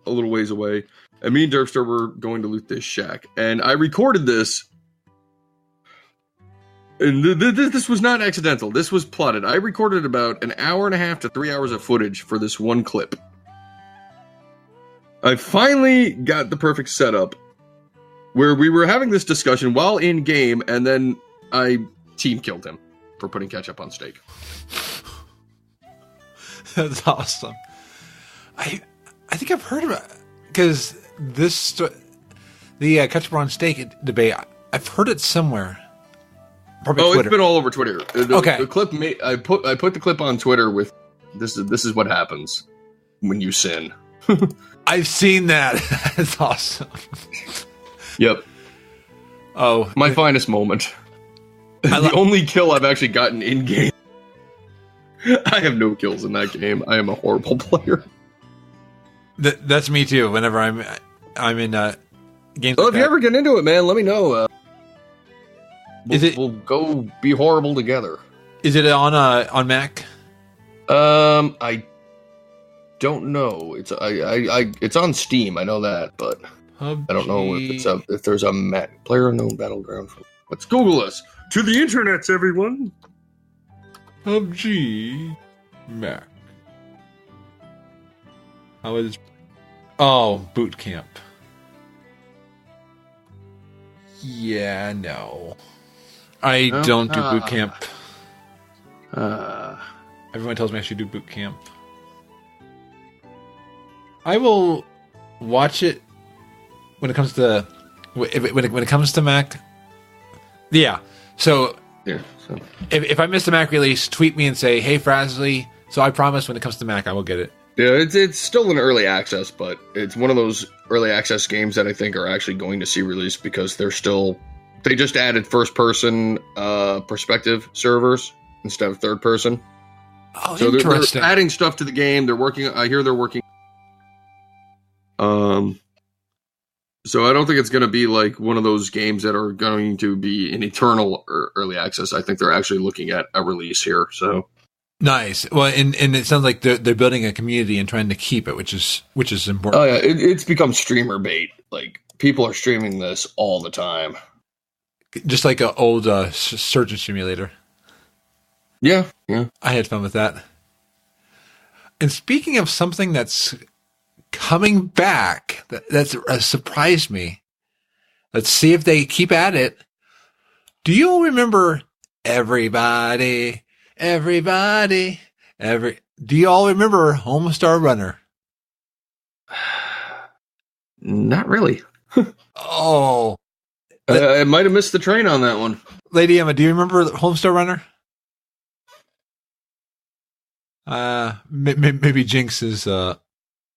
a little ways away. And me and Derpster were going to loot this shack. And I recorded this. And this was not accidental. This was plotted. I recorded about an hour and a half to 3 hours of footage for this one clip. I finally got the perfect setup where we were having this discussion while in game, and then I team killed him for putting ketchup on steak. That's awesome. I think I've heard about it, because the ketchup on steak debate. I've heard it somewhere. Probably Oh, Twitter. it's been all over Twitter. Okay. The clip I put the clip on Twitter with this is what happens when you sin. I've seen that. That's awesome. Yep. Oh, My finest moment. The only kill I've actually gotten in game. I have no kills in that game. I am a horrible player. That's me too. Whenever I'm in games. Well, like if you ever get into it, man, let me know. We'll go be horrible together. Is it on Mac? I don't know. It's on Steam. I know that, but PUBG. I don't know if there's a Mac PlayerUnknown Battleground. Let's Google this to the internets, everyone. PUBG Mac. How is? Oh, boot camp. Yeah, no. I don't do boot camp. Everyone tells me I should do boot camp. I will watch it when it comes to when it comes to Mac. Yeah. So if I miss the Mac release, tweet me and say, "Hey, Frazley." So I promise when it comes to Mac, I will get it. Yeah, it's still in early access, but it's one of those early access games that I think are actually going to see release because they just added first person perspective servers instead of third person. Oh, so interesting. They're adding stuff to the game. They're working. I hear they're working. So I don't think it's going to be like one of those games that are going to be in eternal early access. I think they're actually looking at a release here. So nice. Well, and it sounds like they're building a community and trying to keep it, which is important. Oh yeah, it's become streamer bait. Like people are streaming this all the time. Just like an old surgeon simulator. Yeah. I had fun with that. And speaking of something that's coming back, that's surprised me. Let's see if they keep at it. Do you all remember everybody? Do you all remember Homestar Runner? Not really. Oh. I might have missed the train on that one. Lady Emma, do you remember Homestar Runner? Maybe Jinx is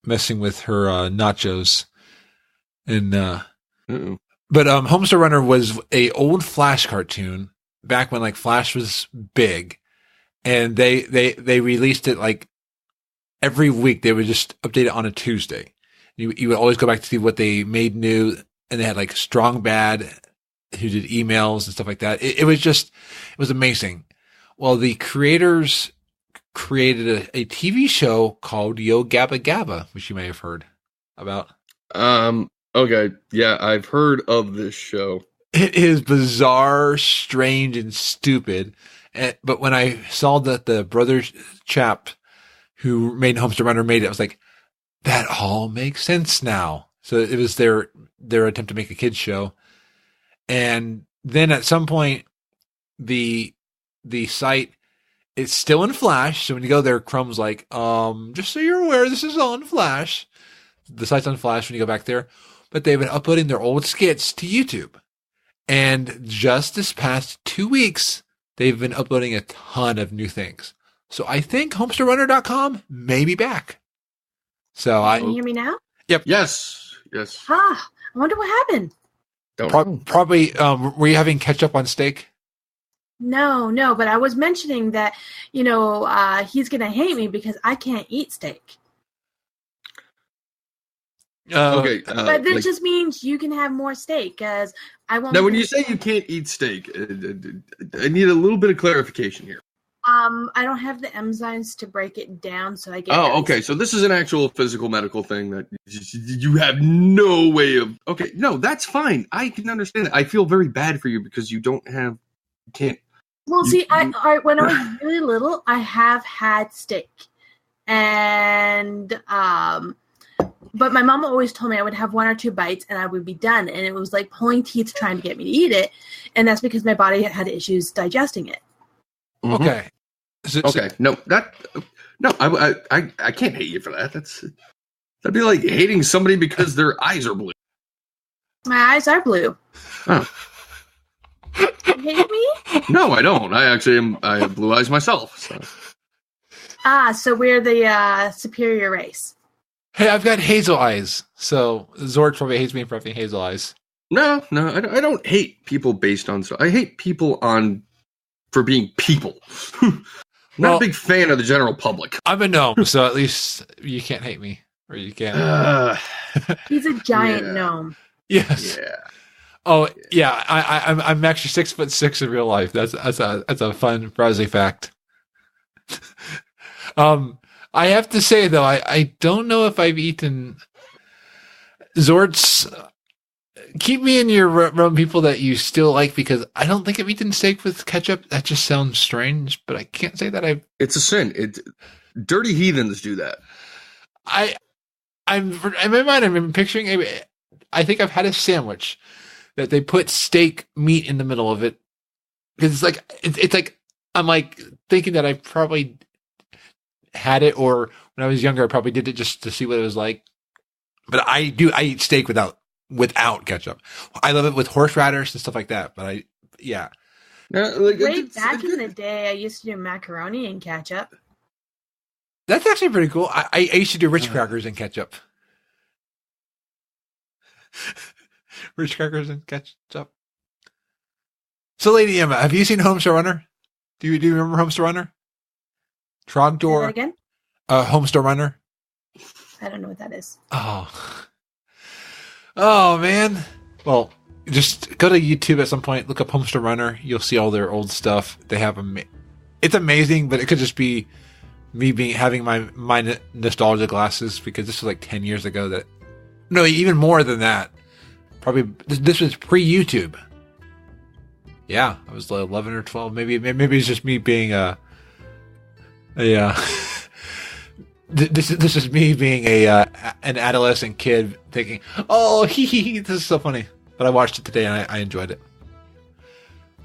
messing with her nachos. And but Homestar Runner was a old Flash cartoon back when like Flash was big, and they released it like every week. They would just update it on a Tuesday. You would always go back to see what they made new, and they had like Strong Bad who did emails and stuff like that. It was amazing. Well, the creators created a TV show called Yo Gabba Gabba, which you may have heard about. Okay. Yeah, I've heard of this show. It is bizarre, strange, and stupid. But when I saw that the brother chap who made Homestar Runner made it, I was like, that all makes sense now. So it was their attempt to make a kids show. And then at some point, the site, it's still in Flash. So when you go there, Chrome's like, just so you're aware, this is on Flash. The site's on Flash when you go back there. But they've been uploading their old skits to YouTube. And just this past 2 weeks, they've been uploading a ton of new things. So I think HomestarRunner.com may be back. So Can you hear me now? Yep. Yes. I wonder what happened. Probably, were you having ketchup on steak? No, but I was mentioning that, he's going to hate me because I can't eat steak. Okay. But that just means you can have more steak because I won't. Now, when you say you can't eat steak, I need a little bit of clarification here. I don't have the enzymes to break it down, so I get. Oh, okay. So this is an actual physical medical thing that you have no way of. Okay, no, that's fine. I can understand it. I feel very bad for you because you can't. Well, when I was really little, I have had steak, and but my mom always told me I would have 1 or 2 bites and I would be done, and it was like pulling teeth trying to get me to eat it, and that's because my body had issues digesting it. Mm-hmm. Okay. I can't hate you for that. That'd be like hating somebody because their eyes are blue. My eyes are blue. Oh. You hate me? No, I don't. I have blue eyes myself. So. So we're the superior race. Hey, I've got hazel eyes, so Xortz probably hates me for having hazel eyes. No, I don't hate people based on. I hate people for being people. Not a big fan of the general public. I'm a gnome, so at least you can't hate me, or you can't. He's a giant gnome. Yes. Yeah. Oh yeah, I'm actually 6'6" in real life. That's a fun Frazley fact. I have to say though, I don't know if I've eaten Xortz. Keep me in your realm, people that you still like, because I don't think I've eaten steak with ketchup. That just sounds strange, but I can't say that I've. It's a sin. Dirty heathens do that. I'm in my mind. I'm picturing I think I've had a sandwich that they put steak meat in the middle of it, because it's like I'm like thinking that I probably had it, or when I was younger I probably did it just to see what it was like. But I eat steak without ketchup. I love it with horseradish and stuff like that. But Way back in the day, I used to do macaroni and ketchup. That's actually pretty cool. I used to do Ritz crackers and ketchup. Ritz crackers and ketchup. So, Lady Emma, have you seen Homestar Runner? Do you remember Homestar Runner? Trogdor again? Homestar Runner. I don't know what that is. Oh man. Well, just go to YouTube at some point, look up Homestar Runner. You'll see all their old stuff. They have it's amazing, but it could just be me having my nostalgia glasses, because this was like 10 years ago. No, even more than that. Probably this was pre-YouTube. Yeah, I was like 11 or 12. Maybe it's just me being This is me being an adolescent kid thinking, oh, this is so funny. But I watched it today and I enjoyed it.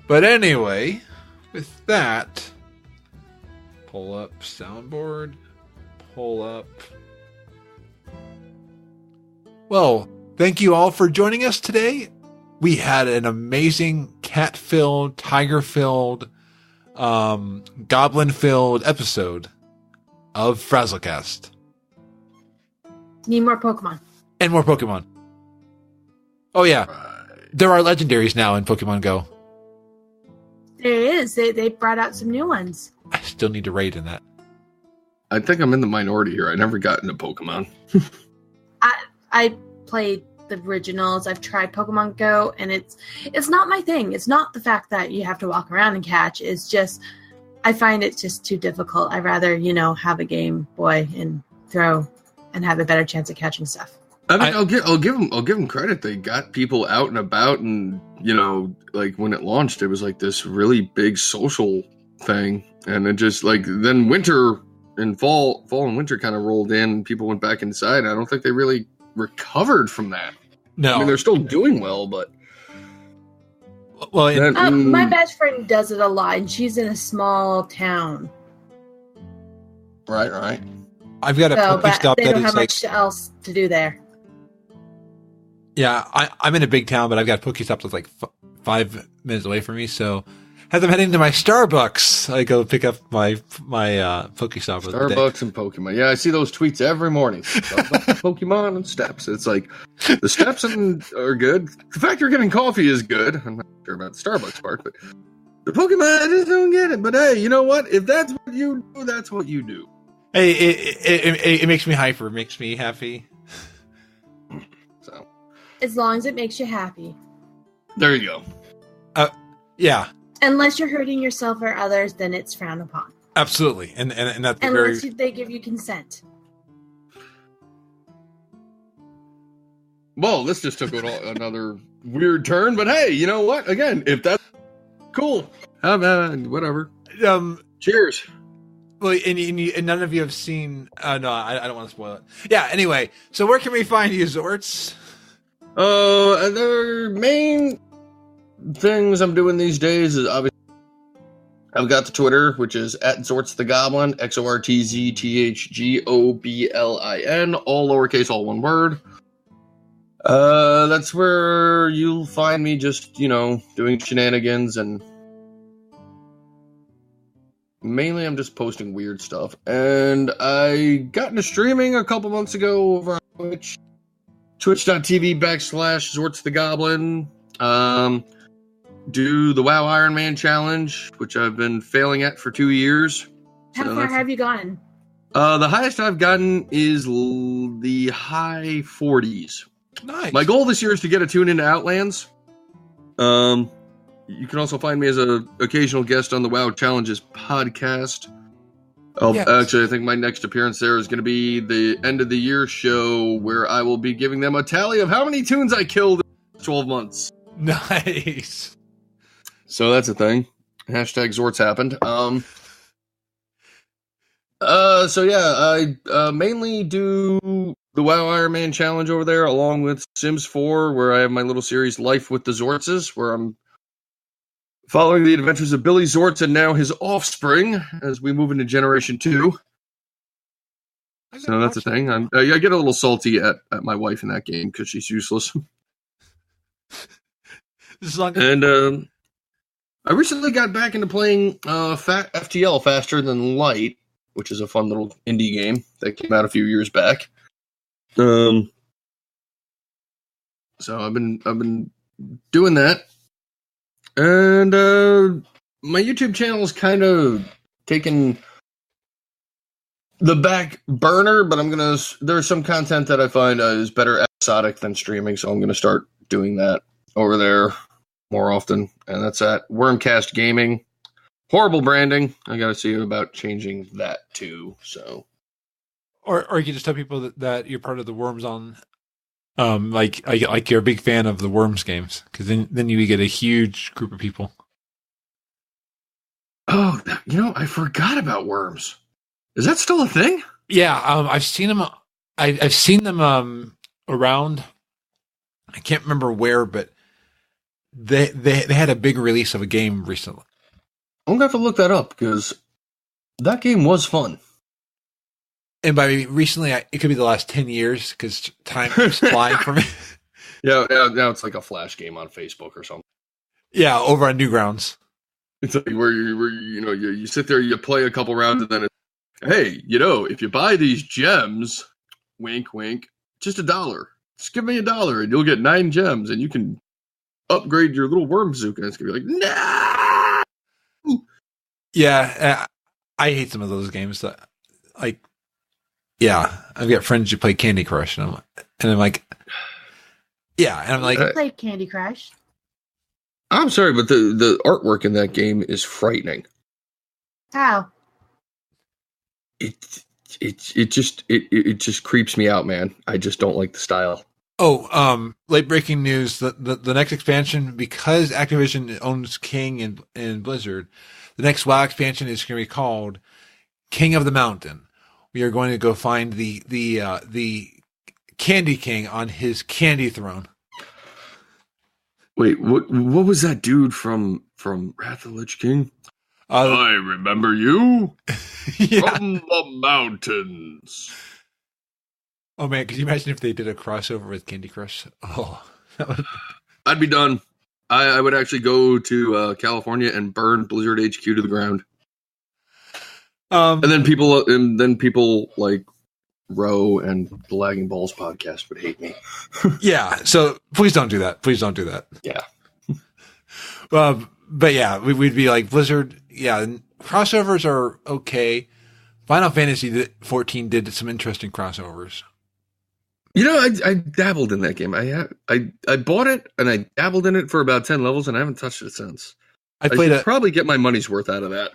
But anyway, with that, pull up soundboard, pull up. Well, thank you all for joining us today. We had an amazing cat-filled, tiger-filled, goblin-filled episode of Frazzlecast. Need more Pokemon. And more Pokemon. Oh yeah. There are legendaries now in Pokemon Go. There is. They brought out some new ones. I still need to raid in that. I think I'm in the minority here. I never got into Pokemon. I played the originals. I've tried Pokemon Go, and it's not my thing. It's not the fact that you have to walk around and catch. It's just I find it just too difficult. I'd rather, have a Game Boy and throw and have a better chance at catching stuff. I mean, I'll give them credit. They got people out and about, and like when it launched, it was like this really big social thing, and it just then winter and fall and winter kind of rolled in, and people went back inside. I don't think they really recovered from that. No, I mean they're still doing well, but my best friend does it a lot, and she's in a small town. Right. I've got a Pokestop they that don't is have much else to do there. Yeah, I'm in a big town, but I've got a Pokestop that's like 5 minutes away from me. So as I'm heading to my Starbucks, I go pick up my Pokestop. Starbucks and Pokemon. Yeah, I see those tweets every morning. Pokemon and steps. It's like the steps are good. The fact you're getting coffee is good. I'm not sure about the Starbucks part, but the Pokemon, I just don't get it. But hey, you know what? If that's what you do, that's what you do. Hey, it makes me hyper. It makes me happy. So, as long as it makes you happy. There you go. Yeah. Unless you're hurting yourself or others, then it's frowned upon. Absolutely, and that's unless they give you consent. Well, this just took another weird turn, but hey, you know what? Again, if that's cool, whatever. Cheers. Well, and none of you have seen. No, I don't want to spoil it. Yeah. Anyway, so where can we find you, Xortz? The main things I'm doing these days is obviously I've got the Twitter, which is at Xortz the Goblin, XORTZTHGOBLIN, all lowercase, all one word. That's where you'll find me just, doing shenanigans, and mainly I'm just posting weird stuff. And I got into streaming a couple months ago over on Twitch. Twitch.tv/Xortz the Goblin. Do the WoW Iron Man challenge, which I've been failing at for 2 years. How far have you gotten? The highest I've gotten is the high 40s. Nice. My goal this year is to get a tune into Outlands. You can also find me as an occasional guest on the WoW Challenges podcast. Yes. Actually, I think my next appearance there is going to be the end of the year show, where I will be giving them a tally of how many tunes I killed in 12 months. Nice. So that's a thing. Hashtag Xortz happened. So yeah, I mainly do the WoW Iron Man challenge over there, along with Sims 4, where I have my little series Life with the Xortzes, where I'm following the adventures of Billy Xortz and now his offspring as we move into Generation 2. So that's a thing. I get a little salty at my wife in that game because she's useless. And I recently got back into playing FTL, Faster Than Light, which is a fun little indie game that came out a few years back. So I've been doing that, and my YouTube channel is kind of taken the back burner, but there's some content that I find is better episodic than streaming, so I'm gonna start doing that over there more often, and that's at Wormcast Gaming. Horrible branding. I gotta see about changing that too. So, or you can just tell people that you're part of the Worms on, like you're a big fan of the Worms games, because then you get a huge group of people. Oh, I forgot about Worms. Is that still a thing? Yeah, I've seen them. I've seen them around. I can't remember where, but they had a big release of a game recently. I'm gonna have to look that up because that game was fun. And by recently, it could be the last 10 years because time keeps flying for me. Yeah, now it's like a flash game on Facebook or something. Yeah, over on Newgrounds. It's like where you sit there, you play a couple rounds, and then it's, hey, if you buy these gems, wink, wink, just $1. Just give me $1 and you'll get 9 gems and you can upgrade your little worm bazooka. And it's gonna be like, nah. Yeah, I hate some of those games. I've got friends who play Candy Crush, and I'm like, I played Candy Crush. I'm sorry, but the artwork in that game is frightening. How? It just creeps me out, man. I just don't like the style. Oh, late breaking news: the next expansion, because Activision owns King and Blizzard, the next WoW expansion is going to be called King of the Mountain. We are going to go find the Candy King on his candy throne. Wait, what was that dude from Wrath of the Lich King? I remember you from the mountains. Oh man, could you imagine if they did a crossover with Candy Crush? Oh, I'd be done. I would actually go to California and burn Blizzard HQ to the ground. And then people like Roe and the Lagging Balls podcast would hate me. Yeah, so please don't do that. Please don't do that. Yeah. But yeah, we'd be like Blizzard. Yeah, crossovers are okay. Final Fantasy XIV did some interesting crossovers. I dabbled in that game. I bought it and I dabbled in it for about 10 levels and I haven't touched it since. I should probably get my money's worth out of that.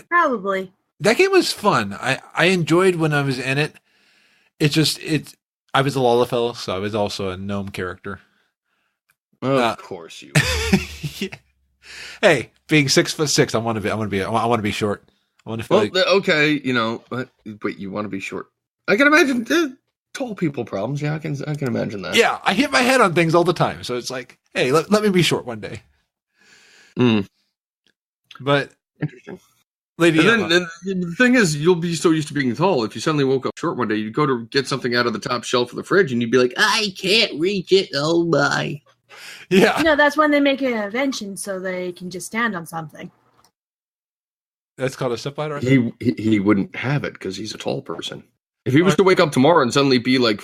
Probably. That game was fun. I enjoyed when I was in it. I was a Lalafell, so I was also a gnome character. Of course you. Yeah. Hey, being 6'6", I want to be short. I want to feel okay, but you want to be short. I can imagine tall people problems. Yeah, I can imagine that. Yeah, I hit my head on things all the time, so it's like, hey, let me be short one day. Mm. But interesting. Lady And Emma. then the thing is, you'll be so used to being tall. If you suddenly woke up short one day, you'd go to get something out of the top shelf of the fridge, and you'd be like, I can't reach it. Oh, my. Yeah. No, that's when they make an invention so they can just stand on something. That's called a step ladder? He wouldn't have it because he's a tall person. If he was to wake up tomorrow and suddenly be like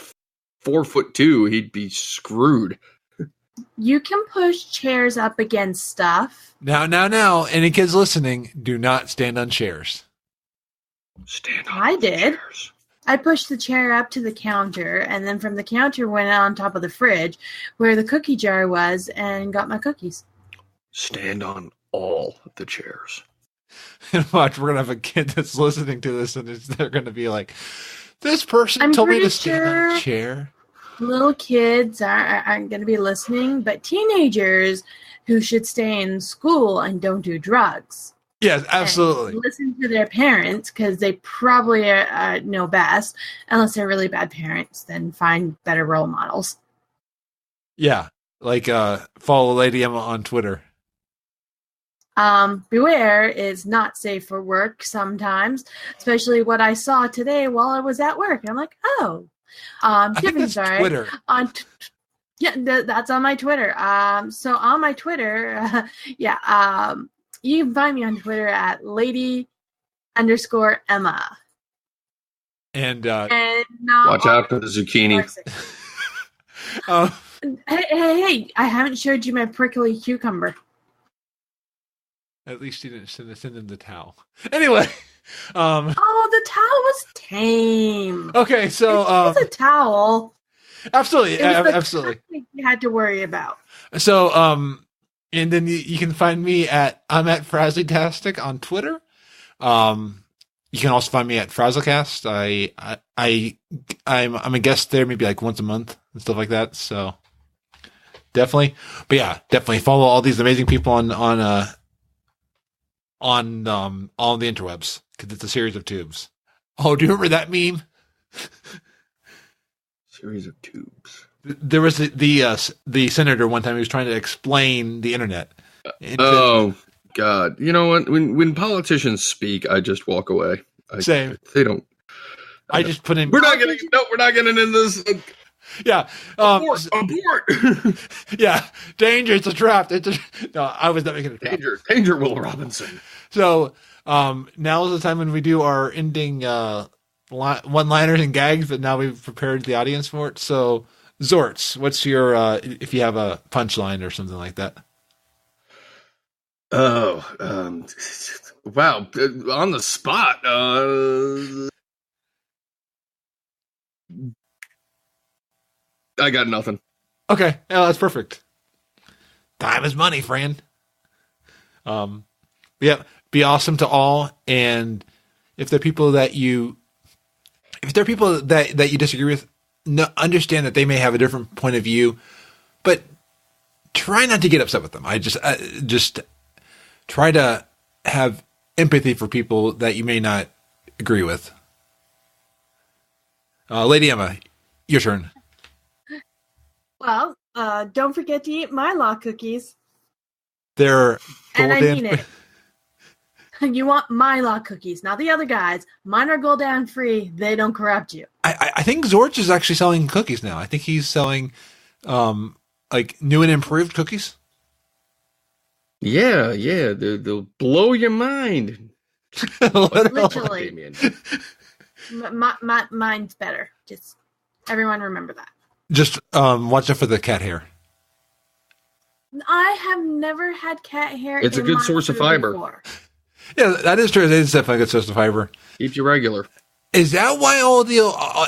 4'2", he'd be screwed. You can push chairs up against stuff. Now, any kids listening, do not stand on chairs. Stand on I did. chairs. I pushed the chair up to the counter, and then from the counter went on top of the fridge where the cookie jar was and got my cookies. Stand on all the chairs. And watch, we're going to have a kid that's listening to this, and they're going to be like, this person I'm told me to pretty stand on a sure chair. Little kids aren't going to be listening, but teenagers who should stay in school and don't do drugs. Yes, absolutely. And listen to their parents because they probably know best. Unless they're really bad parents, then find better role models. Yeah, like follow Lady Emma on Twitter. Beware is not safe for work sometimes, especially what I saw today while I was at work. I'm like, oh, I think Tiffany's that's all right. Twitter. Yeah, that's on my Twitter. So on my Twitter, you can find me on Twitter at lady_Emma. And Watch out for the zucchini. Hey, I haven't showed you my prickly cucumber. at least you didn't send him the towel. Anyway. Oh, the towel was tame. Okay, so it's a towel. Absolutely, It was the absolutely. plastic you had to worry about. So and then you can find me I'm at Frazley-tastic on Twitter. You can also find me at Frazzlecast. I'm a guest there maybe like once a month and stuff like that. So definitely, but yeah, definitely follow all these amazing people on all the interwebs because it's a series of tubes. Oh, do you remember that meme? Series of tubes. There was the senator one time. He was trying to explain the internet. Oh God! You know what? When politicians speak, I just walk away. Same. They don't. I just put in. We're not getting in this. Yeah. Abort! Yeah. Danger! It's a trap. No, I was not making a trap. Danger, Will Robinson. So now is the time when we do our ending one-liners and gags, but now we've prepared the audience for it. So, Xortz, what's your if you have a punchline or something like that? Oh, wow! On the spot. I got nothing. Okay, yeah, that's perfect. Time is money, friend. Yeah, be awesome to all, and if there are people that you disagree with, understand that they may have a different point of view, but try not to get upset with them. I just try to have empathy for people that you may not agree with. Lady Emma, your turn. Well, don't forget to eat Milo cookies. They're And I golden. mean it. You want Milo cookies, not the other guys. Mine are Golden free. They don't corrupt you. I think Xortz is actually selling cookies now. I think he's selling like new and improved cookies. Yeah, they'll blow your mind. Literally. Mine's better. Just everyone remember that. Just watch out for the cat hair. I have never had cat hair. It's a in good my source of food fiber. before. Yeah, that is true. It is definitely a good source of fiber. Keeps you regular. Is that why all the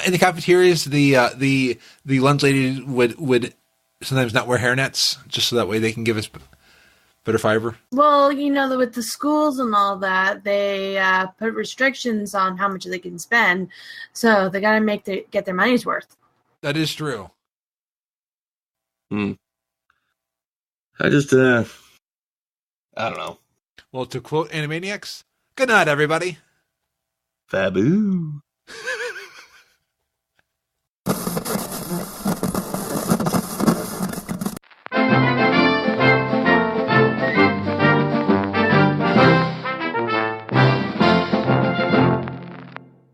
in the cafeterias the lunch ladies would sometimes not wear hairnets just so that way they can give us better fiber? Well, with the schools and all that, they put restrictions on how much they can spend, so they got to get their money's worth. That is true. I just I don't know. Well, to quote Animaniacs, good night, everybody. Faboo.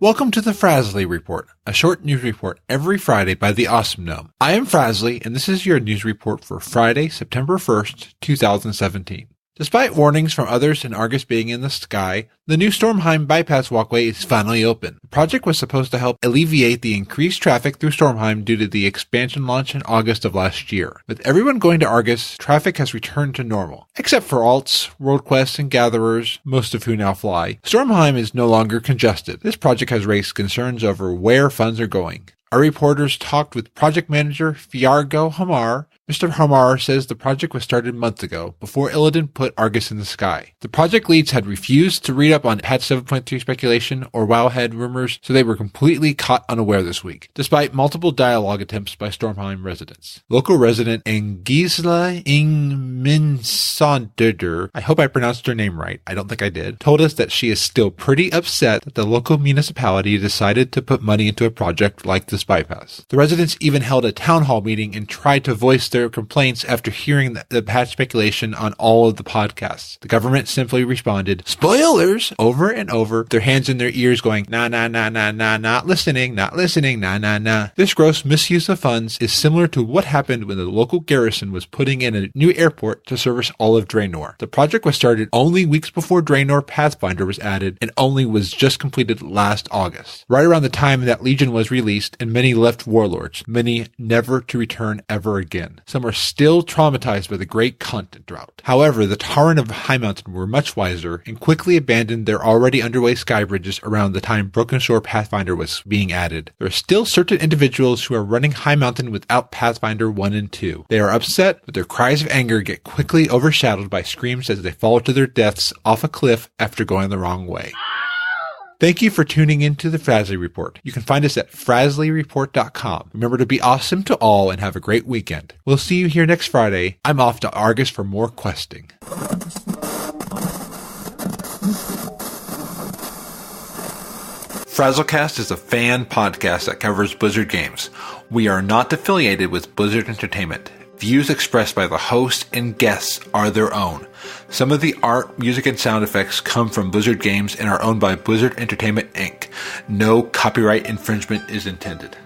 Welcome to the Frazley Report, a short news report every Friday by the Awesome Gnome. I am Frazley, and this is your news report for Friday, September 1st, 2017. Despite warnings from others and Argus being in the sky, the new Stormheim bypass walkway is finally open. The project was supposed to help alleviate the increased traffic through Stormheim due to the expansion launch in August of last year. With everyone going to Argus, traffic has returned to normal. Except for alts, world quests, and gatherers, most of who now fly, Stormheim is no longer congested. This project has raised concerns over where funds are going. Our reporters talked with project manager Fiargo Hamar. Mr. Hamar says the project was started months ago, before Illidan put Argus in the sky. The project leads had refused to read up on patch 7.3 speculation or Wowhead rumors, so they were completely caught unaware this week, despite multiple dialogue attempts by Stormheim residents. Local resident Gisela Ingminsonder, I hope I pronounced her name right, I don't think I did, told us that she is still pretty upset that the local municipality decided to put money into a project like this bypass. The residents even held a town hall meeting and tried to voice their complaints after hearing the patch speculation on all of the podcasts. The government simply responded, "Spoilers!" over and over, their hands in their ears going, nah, nah, nah, nah, nah, not listening, nah, nah, nah. This gross misuse of funds is similar to what happened when the local garrison was putting in a new airport to service all of Draenor. The project was started only weeks before Draenor Pathfinder was added and only was just completed last August, right around the time that Legion was released and many left Warlords, many never to return ever again. Some are still traumatized by the great content drought. However, the Tauren of High Mountain were much wiser and quickly abandoned their already underway sky bridges around the time Broken Shore Pathfinder was being added. There are still certain individuals who are running High Mountain without Pathfinder 1 and 2. They are upset, but their cries of anger get quickly overshadowed by screams as they fall to their deaths off a cliff after going the wrong way. Thank you for tuning in to the Frazley Report. You can find us at FrazleyReport.com. Remember to be awesome to all and have a great weekend. We'll see you here next Friday. I'm off to Argus for more questing. Frazzlecast is a fan podcast that covers Blizzard games. We are not affiliated with Blizzard Entertainment. Views expressed by the host and guests are their own. Some of the art, music, and sound effects come from Blizzard games and are owned by Blizzard Entertainment, Inc. No copyright infringement is intended.